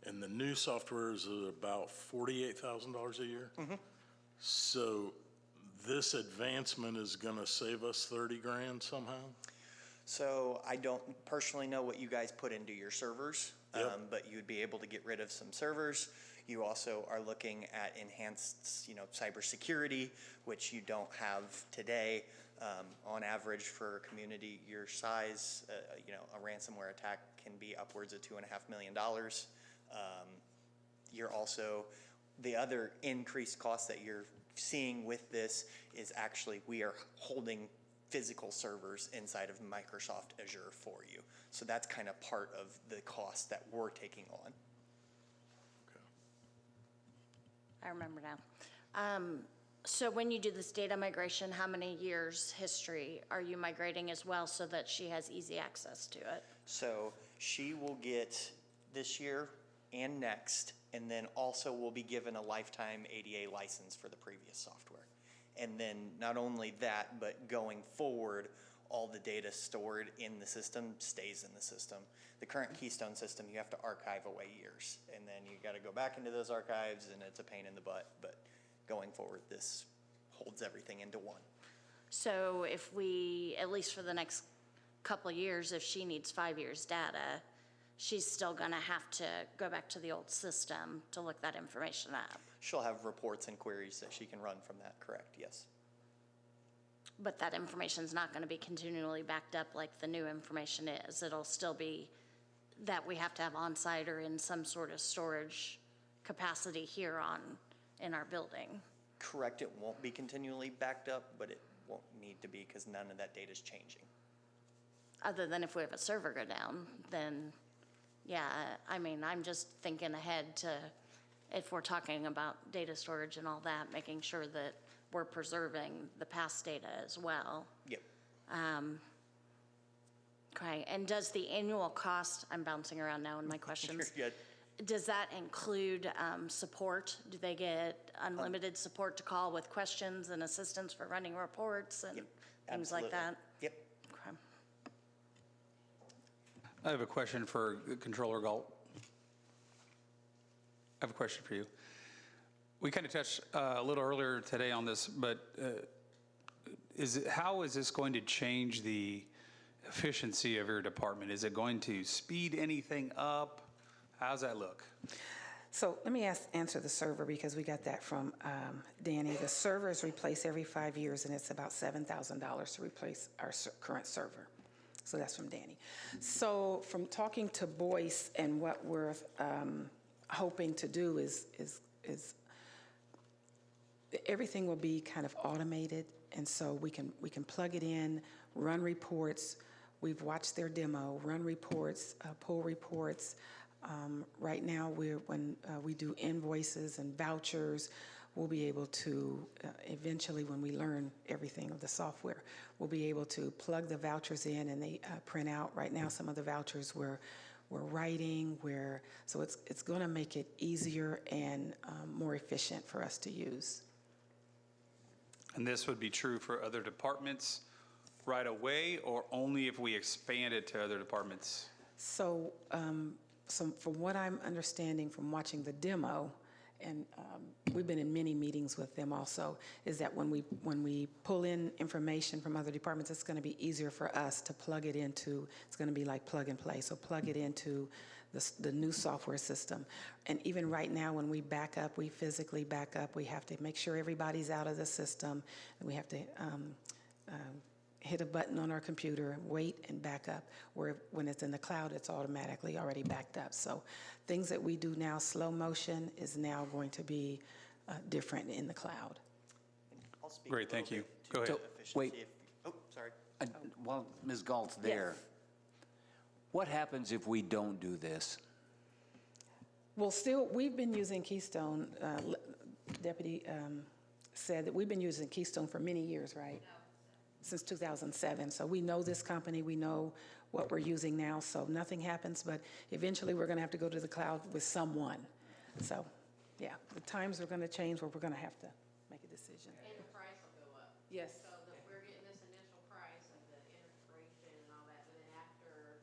U: And the new software is about $48,000 a year.
V: Mm-hmm.
U: So this advancement is going to save us 30 grand somehow?
V: So I don't personally know what you guys put into your servers, but you'd be able to get rid of some servers. You also are looking at enhanced, cybersecurity, which you don't have today. On average, for a community your size, a ransomware attack can be upwards of $2.5 million. You're also, the other increased cost that you're seeing with this is actually we are holding physical servers inside of Microsoft Azure for you. So that's kind of part of the cost that we're taking on.
I: I remember now. So when you do this data migration, how many years history are you migrating as well so that she has easy access to it?
V: So she will get this year and next, And then also will be given a lifetime ADA license for the previous software. And then not only that, but going forward, all the data stored in the system stays in the system. The current Keystone system, you have to archive away years, and then you got to go back into those archives, and it's a pain in the butt. But going forward, this holds everything into one.
I: So if we, at least for the next couple of years, if she needs 5 years data, she's still gonna have to go back to the old system to look that information up.
V: She'll have reports and queries that she can run from that, correct? Yes.
I: But that information's not gonna be continually backed up like the new information is. It'll still be that we have to have on-site or in some sort of storage capacity here in our building.
V: Correct, it won't be continually backed up, but it won't need to be because none of that data is changing.
I: Other than if we have a server go down, then, yeah, I mean, I'm just thinking ahead to, if we're talking about data storage and all that, making sure that we're preserving the past data as well.
V: Yep.
I: Okay, and does the annual cost, I'm bouncing around now in my questions.
V: You're good.
I: Does that include support? Do they get unlimited support to call with questions and assistance for running reports and things like that?
V: Yep.
I: Okay.
A: I have a question for Controller Galt. I have a question for you. We kind of touched a little earlier today on this, but how is this going to change the efficiency of your department? Is it going to speed anything up? How's that look?
T: So let me answer the server because we got that from Danny. The server is replaced every 5 years, and it's about $7,000 to replace our current server. So that's from Danny. So from talking to Boyce, and what we're hoping to do is everything will be kind of automated, and so we can plug it in, run reports. We've watched their demo, run reports, pull reports. Right now, when we do invoices and vouchers, we'll be able to, eventually when we learn everything of the software, we'll be able to plug the vouchers in and they print out. Right now, some of the vouchers we're writing, so it's going to make it easier and more efficient for us to use.
A: And this would be true for other departments right away, or only if we expand it to other departments?
T: So, from what I'm understanding from watching the demo, and we've been in many meetings with them also, is that when we pull in information from other departments, it's going to be easier for us to plug it into, it's going to be like plug and play. So plug it into the new software system. And even right now, when we back up, we physically back up, we have to make sure everybody's out of the system, and we have to hit a button on our computer, wait, and back up. Where when it's in the cloud, it's automatically already backed up. So things that we do now, slow motion, is now going to be different in the cloud.
V: I'll speak
A: Great, thank you. Go ahead.
G: Wait.
V: Oh, sorry.
G: While Ms. Galt's there, what happens if we don't do this?
T: Well, still, we've been using Keystone. Deputy said that we've been using Keystone for many years, right? Since 2007. So we know this company, we know what we're using now, so nothing happens, but eventually we're going to have to go to the cloud with someone. So, yeah, the times are going to change where we're going to have to make a decision.
P: And the price will go up.
T: Yes.
P: So we're getting this initial price of the integration and all that, but then after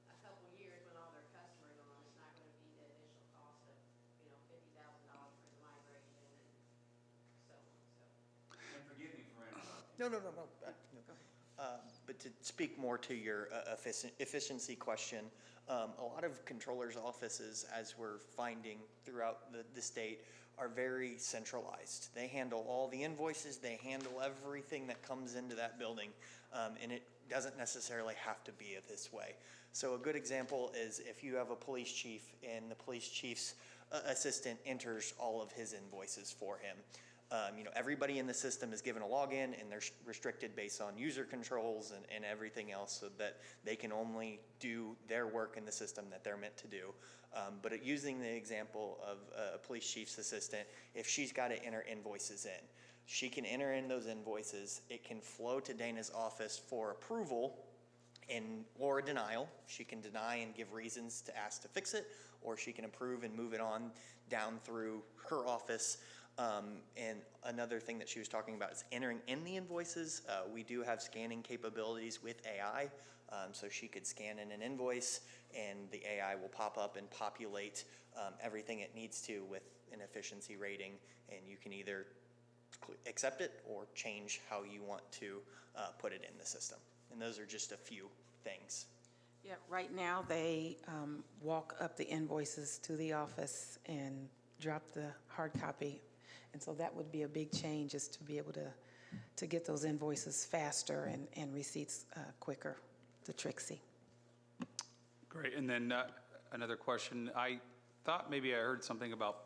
P: a couple of years when all their customers are on, it's not going to be the initial cost of, $50,000 for the migration and so on, so.
N: And forgive me for interrupting.
V: No. But to speak more to your efficiency question, a lot of controllers' offices, as we're finding throughout the state, are very centralized. They handle all the invoices, they handle everything that comes into that building, and it doesn't necessarily have to be this way. So a good example is if you have a police chief and the police chief's assistant enters all of his invoices for him. Everybody in the system is given a login, and they're restricted based on user controls and everything else, so that they can only do their work in the system that they're meant to do. But using the example of a police chief's assistant, if she's got to enter invoices in, she can enter in those invoices. It can flow to Dana's office for approval, or a denial. She can deny and give reasons to ask to fix it, or she can approve and move it on down through her office. And another thing that she was talking about is entering in the invoices. We do have scanning capabilities with AI, so she could scan in an invoice and the AI will pop up and populate everything it needs to with an efficiency rating, and you can either accept it or change how you want to put it in the system. And those are just a few things.
T: Yeah, right now they walk up the invoices to the office and drop the hard copy. And so that would be a big change, is to be able to get those invoices faster and receipts quicker to Trixie.
A: Great. And then another question. I thought maybe I heard something about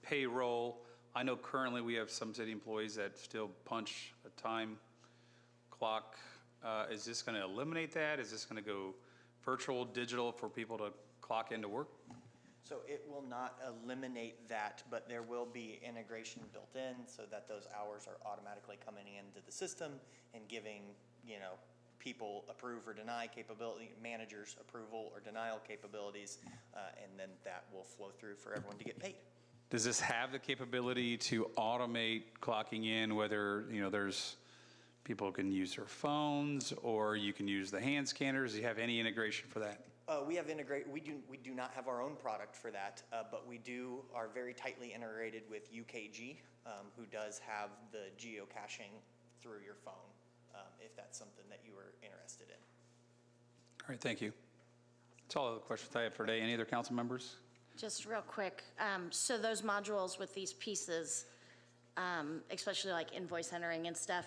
A: payroll. I know currently we have some city employees that still punch a time clock. Is this going to eliminate that? Is this going to go virtual, digital for people to clock into work?
V: So it will not eliminate that, but there will be integration built in so that those hours are automatically coming into the system and giving, people approve or deny capability, managers approval or denial capabilities, and then that will flow through for everyone to get paid.
A: Does this have the capability to automate clocking in, whether, there's people can use their phones or you can use the hand scanners? Do you have any integration for that?
V: We have we do not have our own product for that, but we are very tightly integrated with UKG, who does have the geocaching through your phone, if that's something that you were interested in.
A: All right, thank you. That's all the questions I have for today. Any other council members?
I: Just real quick, so those modules with these pieces, especially like invoice entering and stuff,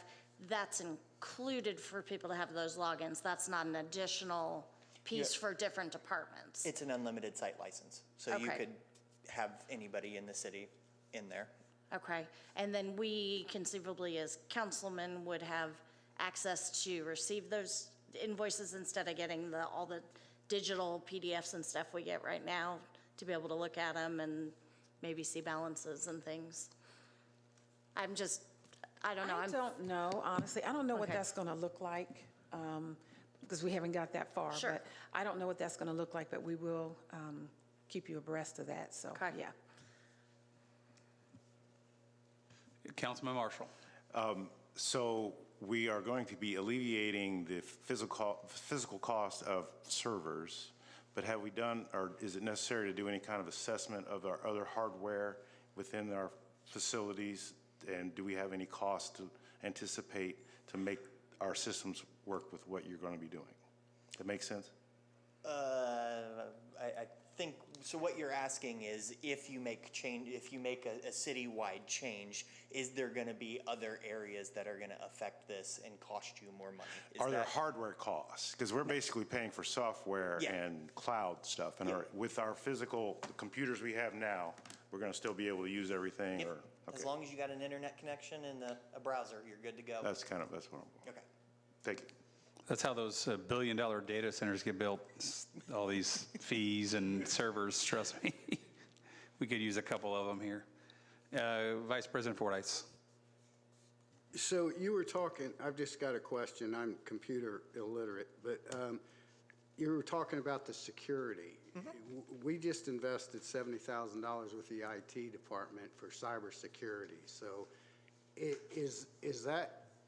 I: that's included for people to have those logins. That's not an additional piece for different departments.
V: It's an unlimited site license, so you
I: Okay.
V: could have anybody in the city in there.
I: Okay, and then we conceivably as councilmen would have access to receive those invoices instead of getting all the digital PDFs and stuff we get right now, to be able to look at them and maybe see balances and things. I don't know.
T: I don't know, honestly. I don't know what
I: Okay.
T: that's going to look like, because we haven't got that far.
I: Sure.
T: But I don't know what that's going to look like, but we will keep you abreast of that, so, yeah.
A: Councilman Marshall.
H: So we are going to be alleviating the physical cost of servers, but have we done, or is it necessary to do any kind of assessment of our other hardware within our facilities? And do we have any cost to anticipate to make our systems work with what you're going to be doing? That makes sense?
V: I think, so what you're asking is if you make a citywide change, is there going to be other areas that are going to affect this and cost you more money?
H: Are there hardware costs? Because we're basically paying for software and cloud stuff. And with our physical computers we have now, we're going to still be able to use everything?
V: Yep.
H: Or okay.
V: As long as you got an internet connection and a browser, you're good to go.
H: That's what I'm.
V: Okay.
H: Thank you.
A: That's how those billion-dollar data centers get built. All these fees and servers, trust me. We could use a couple of them here. Vice President Fordyce.
E: So you were talking, I've just got a question. I'm computer illiterate, but you were talking about the security. We just invested $70,000 with the IT department for cybersecurity. So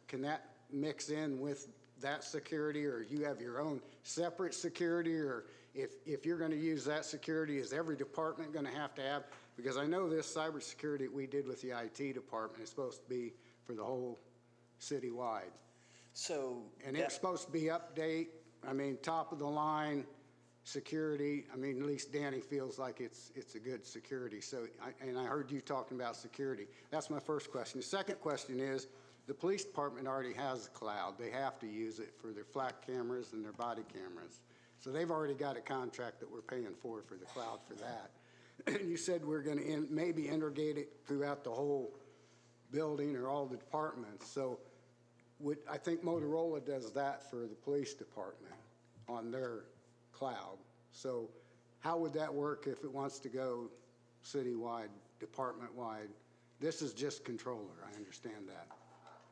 E: can that mix in with that security, or you have your own separate security, or if you're going to use that security, is every department going to have? Because I know this cybersecurity we did with the IT department is supposed to be for the whole citywide. And it's supposed to be top of the line security. At least Danny feels like it's a good security. And I heard you talking about security. That's my first question. The second question is, the police department already has a cloud. They have to use it for their flat cameras and their body cameras. So they've already got a contract that we're paying for the cloud for that. And you said we're going to maybe integrate it throughout the whole building or all the departments. So I think Motorola does that for the police department on their cloud. So how would that work if it wants to go citywide, department-wide? This is just controller, I understand that.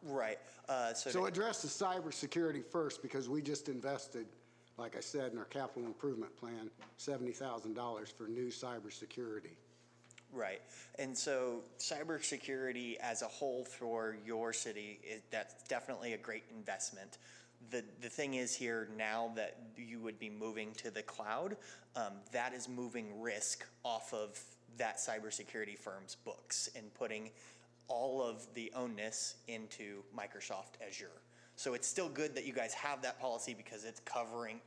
V: Right.
E: So address the cybersecurity first, because we just invested, like I said, in our capital improvement plan, $70,000 for new cybersecurity.
V: Right. And so cybersecurity as a whole for your city, that's definitely a great investment. The thing is here now that you would be moving to the cloud, that is moving risk off of that cybersecurity firm's books and putting all of the onus into Microsoft Azure. So it's still good that you guys have that policy because it's covering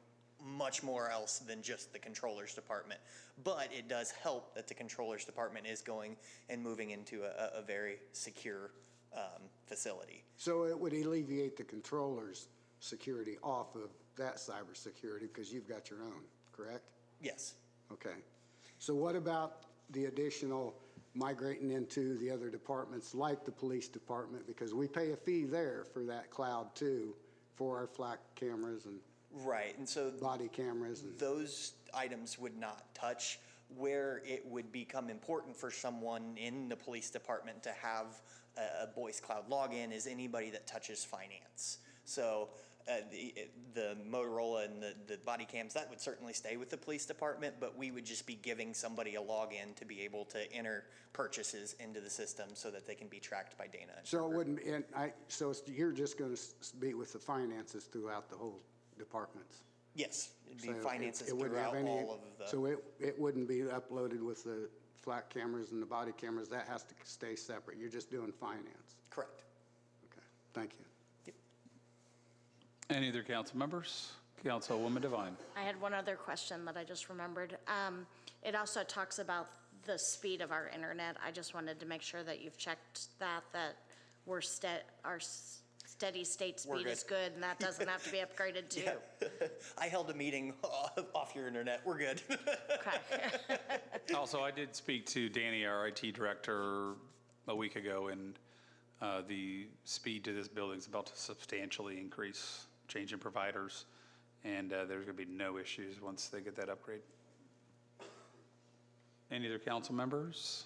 V: much more else than just the controller's department. But it does help that the controller's department is going and moving into a very secure facility.
E: So it would alleviate the controller's security off of that cybersecurity because you've got your own, correct?
V: Yes.
E: Okay. So what about the additional migrating into the other departments like the police department? Because we pay a fee there for that cloud too, for our flat cameras and
V: right, and so
E: body cameras. And
V: those items would not touch. Where it would become important for someone in the police department to have a voice cloud login is anybody that touches finance. So the Motorola and the body cams, that would certainly stay with the police department, but we would just be giving somebody a login to be able to enter purchases into the system so that they can be tracked by Dana.
E: so it wouldn't, you're just going to be with the finances throughout the whole departments?
V: Yes, it'd be
E: So
V: finances
E: it wouldn't
V: throughout
E: have any,
V: all of the.
E: So it wouldn't be uploaded with the flat cameras and the body cameras. That has to stay separate. You're just doing finance.
V: Correct.
E: Okay, thank you.
A: Any other council members? Councilwoman Devine.
I: I had one other question that I just remembered. It also talks about the speed of our internet. I just wanted to make sure that you've checked that we're our steady state
V: We're
I: speed is good and that doesn't have to be upgraded too.
V: Yeah. I held a meeting off your internet. We're good.
I: Okay.
A: Also, I did speak to Danny, our IT director, a week ago, and the speed to this building is about to substantially increase, changing providers, and there's going to be no issues once they get that upgrade. Any other council members?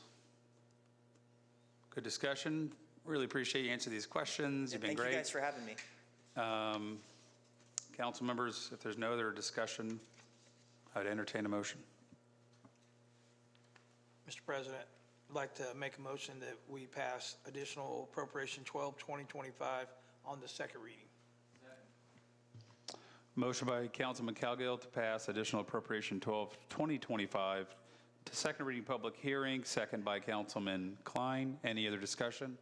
A: Good discussion. Really appreciate you answering these questions. You've been great.
V: Thank you guys for having me.
A: Council members, if there's no other discussion, I'd entertain a motion.
F: Mr. President, I'd like to make a motion that we pass additional appropriation 12, 2025 on the second reading.
A: Motion by Councilman Cowgill to pass additional appropriation 12, 2025 to second reading public hearing, second by Councilman Klein. Any other discussion?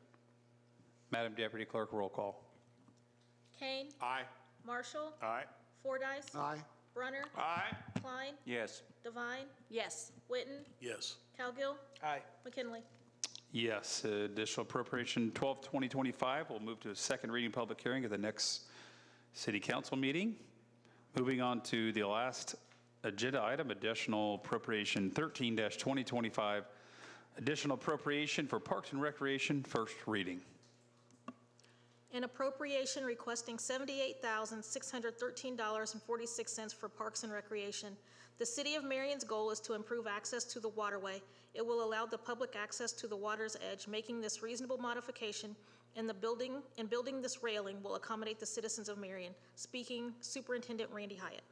A: Madam Deputy Clerk, roll call.
B: Kane.
C: Aye.
B: Marshall.
C: Aye.
B: Fordyce.
E: Aye.
B: Brunner.
U: Aye.
B: Klein.
G: Yes.
B: Devine.
I: Yes.
B: Witten.
U: Yes.
B: Cowgill.
F: Aye.
B: McKinley.
A: Yes, additional appropriation 12, 2025 will move to a second reading public hearing at the next city council meeting. Moving on to the last agenda item, additional appropriation 13-2025, additional appropriation for Parks and Recreation, first reading.
B: An appropriation requesting $78,613.46 for Parks and Recreation. The City of Marion's goal is to improve access to the waterway. It will allow the public access to the water's edge. Making this reasonable modification in building this railing will accommodate the citizens of Marion. Speaking, Superintendent Randy Hyatt.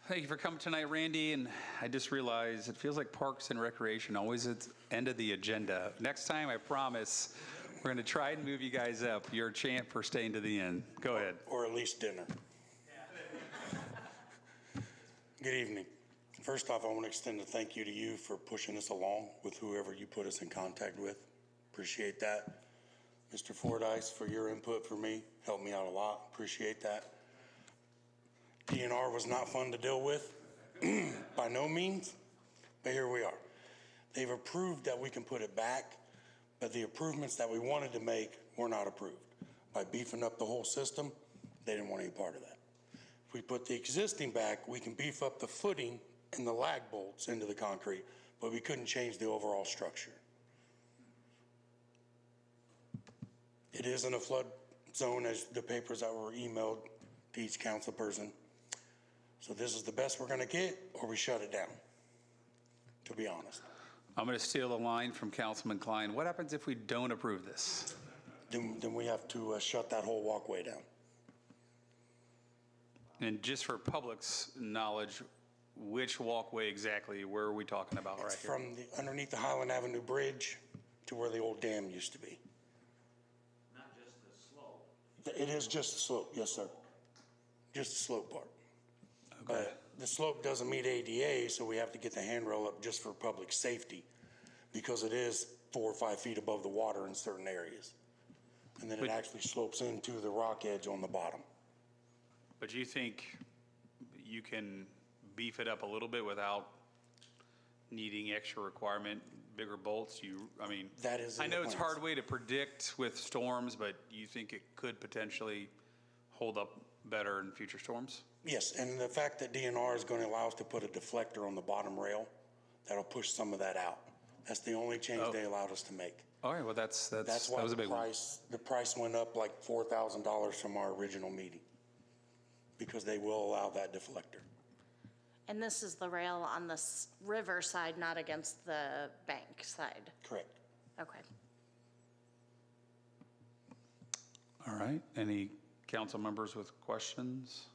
A: Thank you for coming tonight, Randy. And I just realized it feels like Parks and Recreation always at the end of the agenda. Next time, I promise, we're going to try and move you guys up. You're a champ for staying to the end. Go ahead.
K: Or at least dinner. Good evening. First off, I want to extend a thank you to you for pushing us along with whoever you put us in contact with. Appreciate that. Mr. Fordyce, for your input for me, helped me out a lot. Appreciate that. DNR was not fun to deal with, by no means, but here we are. They've approved that we can put it back, but the improvements that we wanted to make were not approved. By beefing up the whole system, they didn't want any part of that. If we put the existing back, we can beef up the footing and the lag bolts into the concrete, but we couldn't change the overall structure. It is in a flood zone as the papers that were emailed to each council person. So this is the best we're going to get, or we shut it down, to be honest.
A: I'm going to steal a line from Councilman Klein. What happens if we don't approve this?
K: Then we have to shut that whole walkway down.
A: And just for public's knowledge, which walkway exactly, where are we talking about right here?
K: From underneath the Highland Avenue Bridge to where the old dam used to be.
N: Not just the slope.
K: It is just the slope, yes, sir. Just the slope part.
A: Okay.
K: The slope doesn't meet ADA, so we have to get the handrail up just for public safety because it is 4 or 5 feet above the water in certain areas. And then it actually slopes into the rock edge on the bottom.
A: But you think you can beef it up a little bit without needing extra requirement, bigger bolts?
K: That is
A: I
K: in
A: know
K: the
A: it's a
K: plans.
A: hard way to predict with storms, but you think it could potentially hold up better in future storms?
K: Yes, and the fact that DNR is going to allow us to put a deflector on the bottom rail, that'll push some of that out. That's the only change they allowed us to make.
A: All right, well, that
K: why
A: was a big one.
K: the price went up like $4,000 from our original meeting, because they will allow that deflector.
I: And this is the rail on the river side, not against the bank side?
K: Correct.
I: Okay.
A: All right, any council members with questions?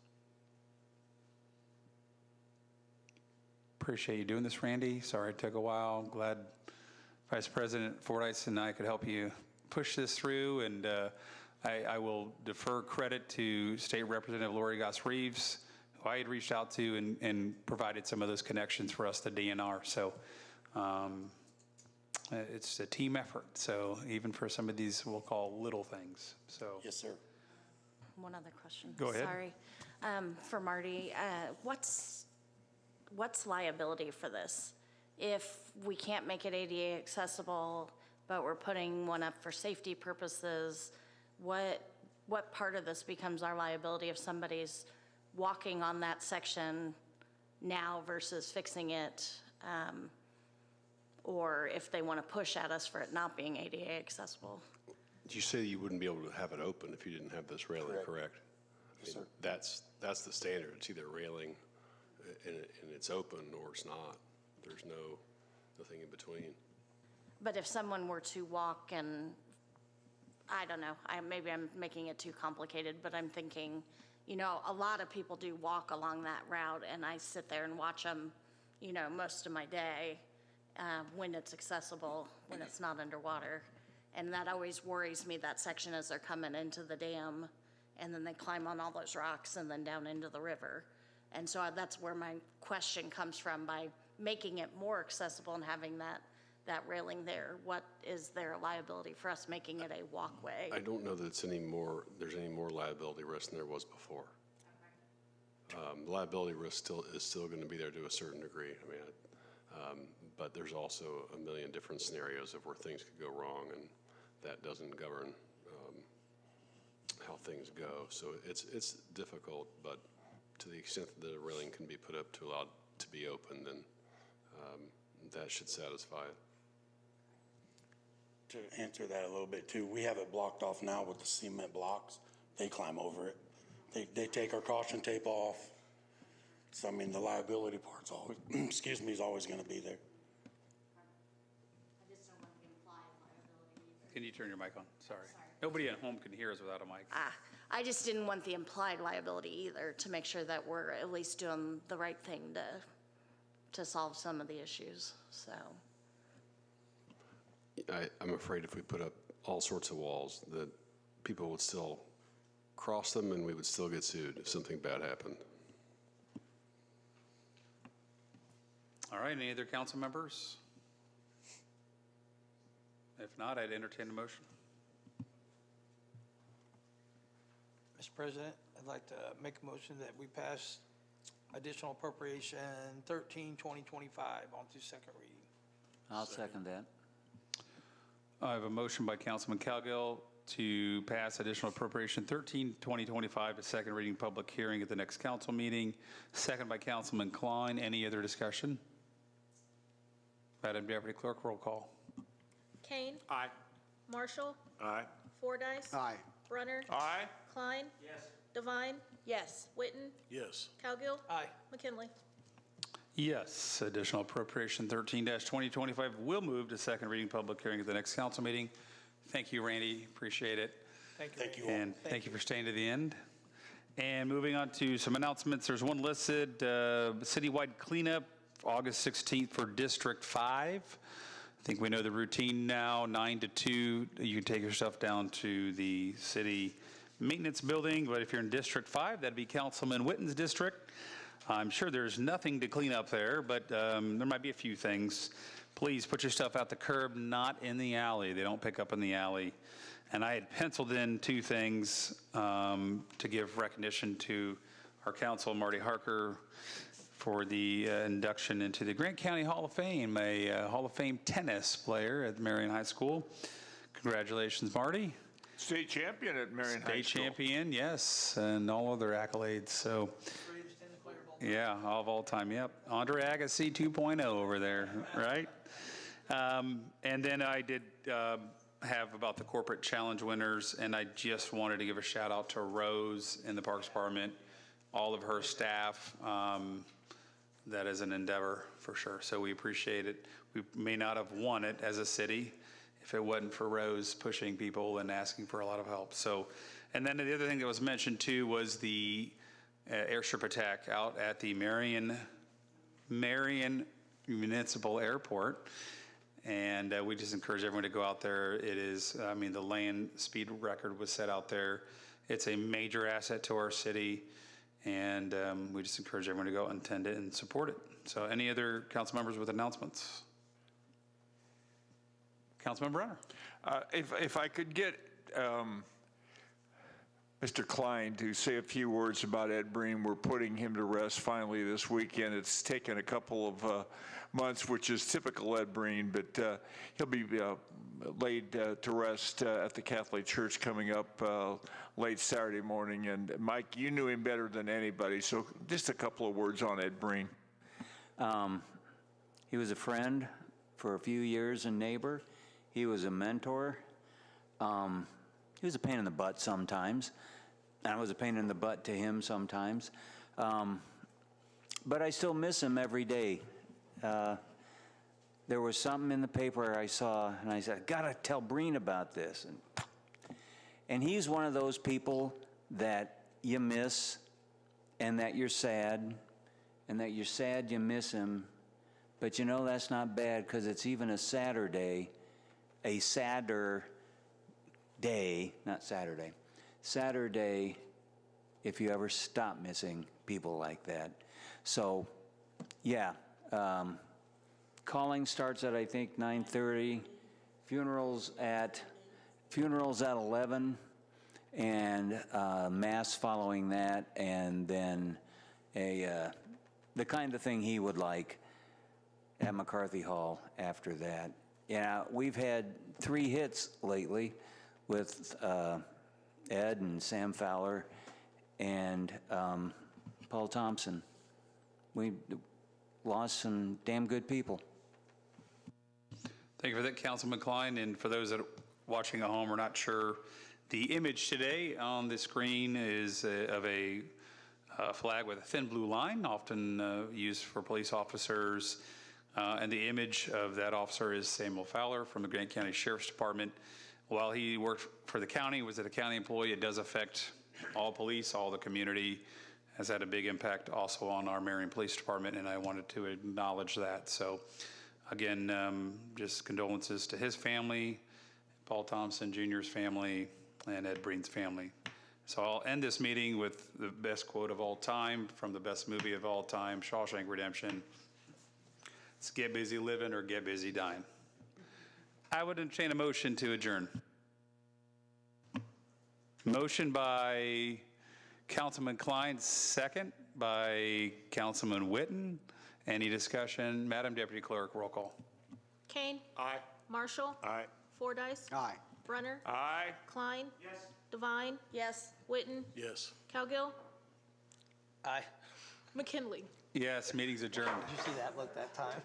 A: Appreciate you doing this, Randy. Sorry it took a while. Glad Vice President Fordyce and I could help you push this through, and I will defer credit to State Representative Lori Goss-Reeves, who I had reached out to and provided some of those connections for us to DNR. So it's a team effort. So even for some of these, we'll call little things. So
K: yes, sir.
I: One other question.
A: Go ahead.
I: Sorry. For Marty, what's liability for this? If we can't make it ADA accessible, but we're putting one up for safety purposes, what part of this becomes our liability if somebody's walking on that section now versus fixing it? Or if they want to push at us for it not being ADA accessible?
L: Did you say you wouldn't be able to have it open if you didn't have this railing, correct?
K: Yes, sir.
L: That's the standard. It's either railing and it's open or it's not. There's nothing in between.
I: But if someone were to walk and, I don't know, maybe I'm making it too complicated, but I'm thinking, a lot of people do walk along that route, and I sit there and watch them, most of my day when it's accessible, when it's not underwater. And that always worries me, that section as they're coming into the dam, and then they climb on all those rocks and then down into the river. And so that's where my question comes from. By making it more accessible and having that railing there, what is their liability for us making it a walkway?
L: I don't know that there's any more liability risk than there was before. The liability risk is still going to be there to a certain degree. But there's also a million different scenarios of where things could go wrong, and that doesn't govern how things go. So it's difficult, but to the extent that the railing can be put up to allow it to be open, then that should satisfy it.
K: To answer that a little bit too, we have it blocked off now with the cement blocks. They climb over it. They take our caution tape off. So the liability part's always, is always going to be there.
A: Can you turn your mic on? Sorry. Nobody at home can hear us without a mic.
I: I just didn't want the implied liability either, to make sure that we're at least doing the right thing to solve some of the issues, so.
L: I'm afraid if we put up all sorts of walls, that people would still cross them and we would still get sued if something bad happened.
A: All right, any other council members? If not, I'd entertain a motion.
F: Mr. President, I'd like to make a motion that we pass additional appropriation 13-2025 onto second reading.
N: I'll second that.
A: I have a motion by Councilman Cowgill to pass additional appropriation 13-2025 to second reading public hearing at the next council meeting. Second by Councilman Klein. Any other discussion? Madam Deputy Clerk, roll call.
B: Kane.
C: Aye.
B: Marshall.
C: Aye.
B: Fordyce.
E: Aye.
B: Brunner.
C: Aye.
B: Klein.
F: Yes.
B: Devine.
I: Yes.
B: Witten.
U: Yes.
B: Cowgill.
F: Aye.
B: McKinley.
A: Yes, additional appropriation 13-2025 will move to second reading public hearing at the next council meeting. Thank you, Randy. Appreciate it.
F: Thank you.
K: all.
A: And thank you for staying to the end. And moving on to some announcements, there's one listed, citywide cleanup, August 16th for District 5. I think we know the routine now, 9 to 2. You can take your stuff down to the city maintenance building, but if you're in District 5, that'd be Councilman Witten's district. I'm sure there's nothing to clean up there, but there might be a few things. Please put your stuff out the curb, not in the alley. They don't pick up in the alley. And I had penciled in two things to give recognition to our council, Marty Harker, for the induction into the Grant County Hall of Fame, a Hall of Fame tennis player at Marion High School. Congratulations, Marty.
J: State champion at Marion High School.
A: State champion, yes, and all other accolades. So, yeah, of all time, yep. Andre Agassi 2.0 over there, right? And then I did have about the corporate challenge winners, and I just wanted to give a shout out to Rose in the Parks Department, all of her staff. That is an endeavor for sure, so we appreciate it. We may not have won it as a city if it wasn't for Rose pushing people and asking for a lot of help. So, and then the other thing that was mentioned too was the airstrip attack out at the Marion Municipal Airport. And we just encourage everyone to go out there. It is, I mean, the land speed record was set out there. It's a major asset to our city. And we just encourage everyone to go and attend it and support it. So any other council members with announcements? Councilmember Brenner.
J: If I could get Mr. Klein to say a few words about Ed Breen. We're putting him to rest finally this weekend. It's taken a couple of months, which is typical Ed Breen, but he'll be laid to rest at the Catholic Church coming up late Saturday morning. And Mike, you knew him better than anybody, so just a couple of words on Ed Breen.
N: He was a friend for a few years, a neighbor. He was a mentor. He was a pain in the butt sometimes, and I was a pain in the butt to him sometimes. But I still miss him every day. There was something in the paper I saw, and I said, I gotta tell Breen about this. And he's one of those people that you miss, and that you're sad, and that you're sad you miss him. But you know that's not bad, because it's even a sadder day, a sadder day, not Saturday, Saturday, if you ever stop missing people like that. So, yeah, calling starts at, I think, 9:30, funerals at 11, and mass following that, and then the kind of thing he would like at McCarthy Hall after that. Yeah, we've had 3 hits lately with Ed and Sam Fowler and Paul Thompson. We lost some damn good people.
A: Thank you for that, Councilman Klein. And for those that are watching at home, we're not sure, the image today on the screen is of a flag with a thin blue line, often used for police officers. And the image of that officer is Samuel Fowler from the Grant County Sheriff's Department. While he worked for the county, was a county employee, it does affect all police, all the community, has had a big impact also on our Marion Police Department, and I wanted to acknowledge that. So again, just condolences to his family, Paul Thompson Jr.'s family, and Ed Breen's family. So I'll end this meeting with the best quote of all time from the best movie of all time, Shawshank Redemption. It's get busy living or get busy dying. I would entertain a motion to adjourn. Motion by Councilman Klein, second by Councilman Witten. Any discussion? Madam Deputy Clerk, roll call.
B: Kane.
U: Aye.
B: Marshall.
U: Aye.
B: Fordyce.
E: Aye.
B: Brunner.
J: Aye.
B: Klein. Yes. Devine.
I: Yes.
B: Witten.
U: Yes.
B: Cowgill.
F: Aye.
B: McKinley.
A: Yes, meeting's adjourned.
F: Did you see that look that time?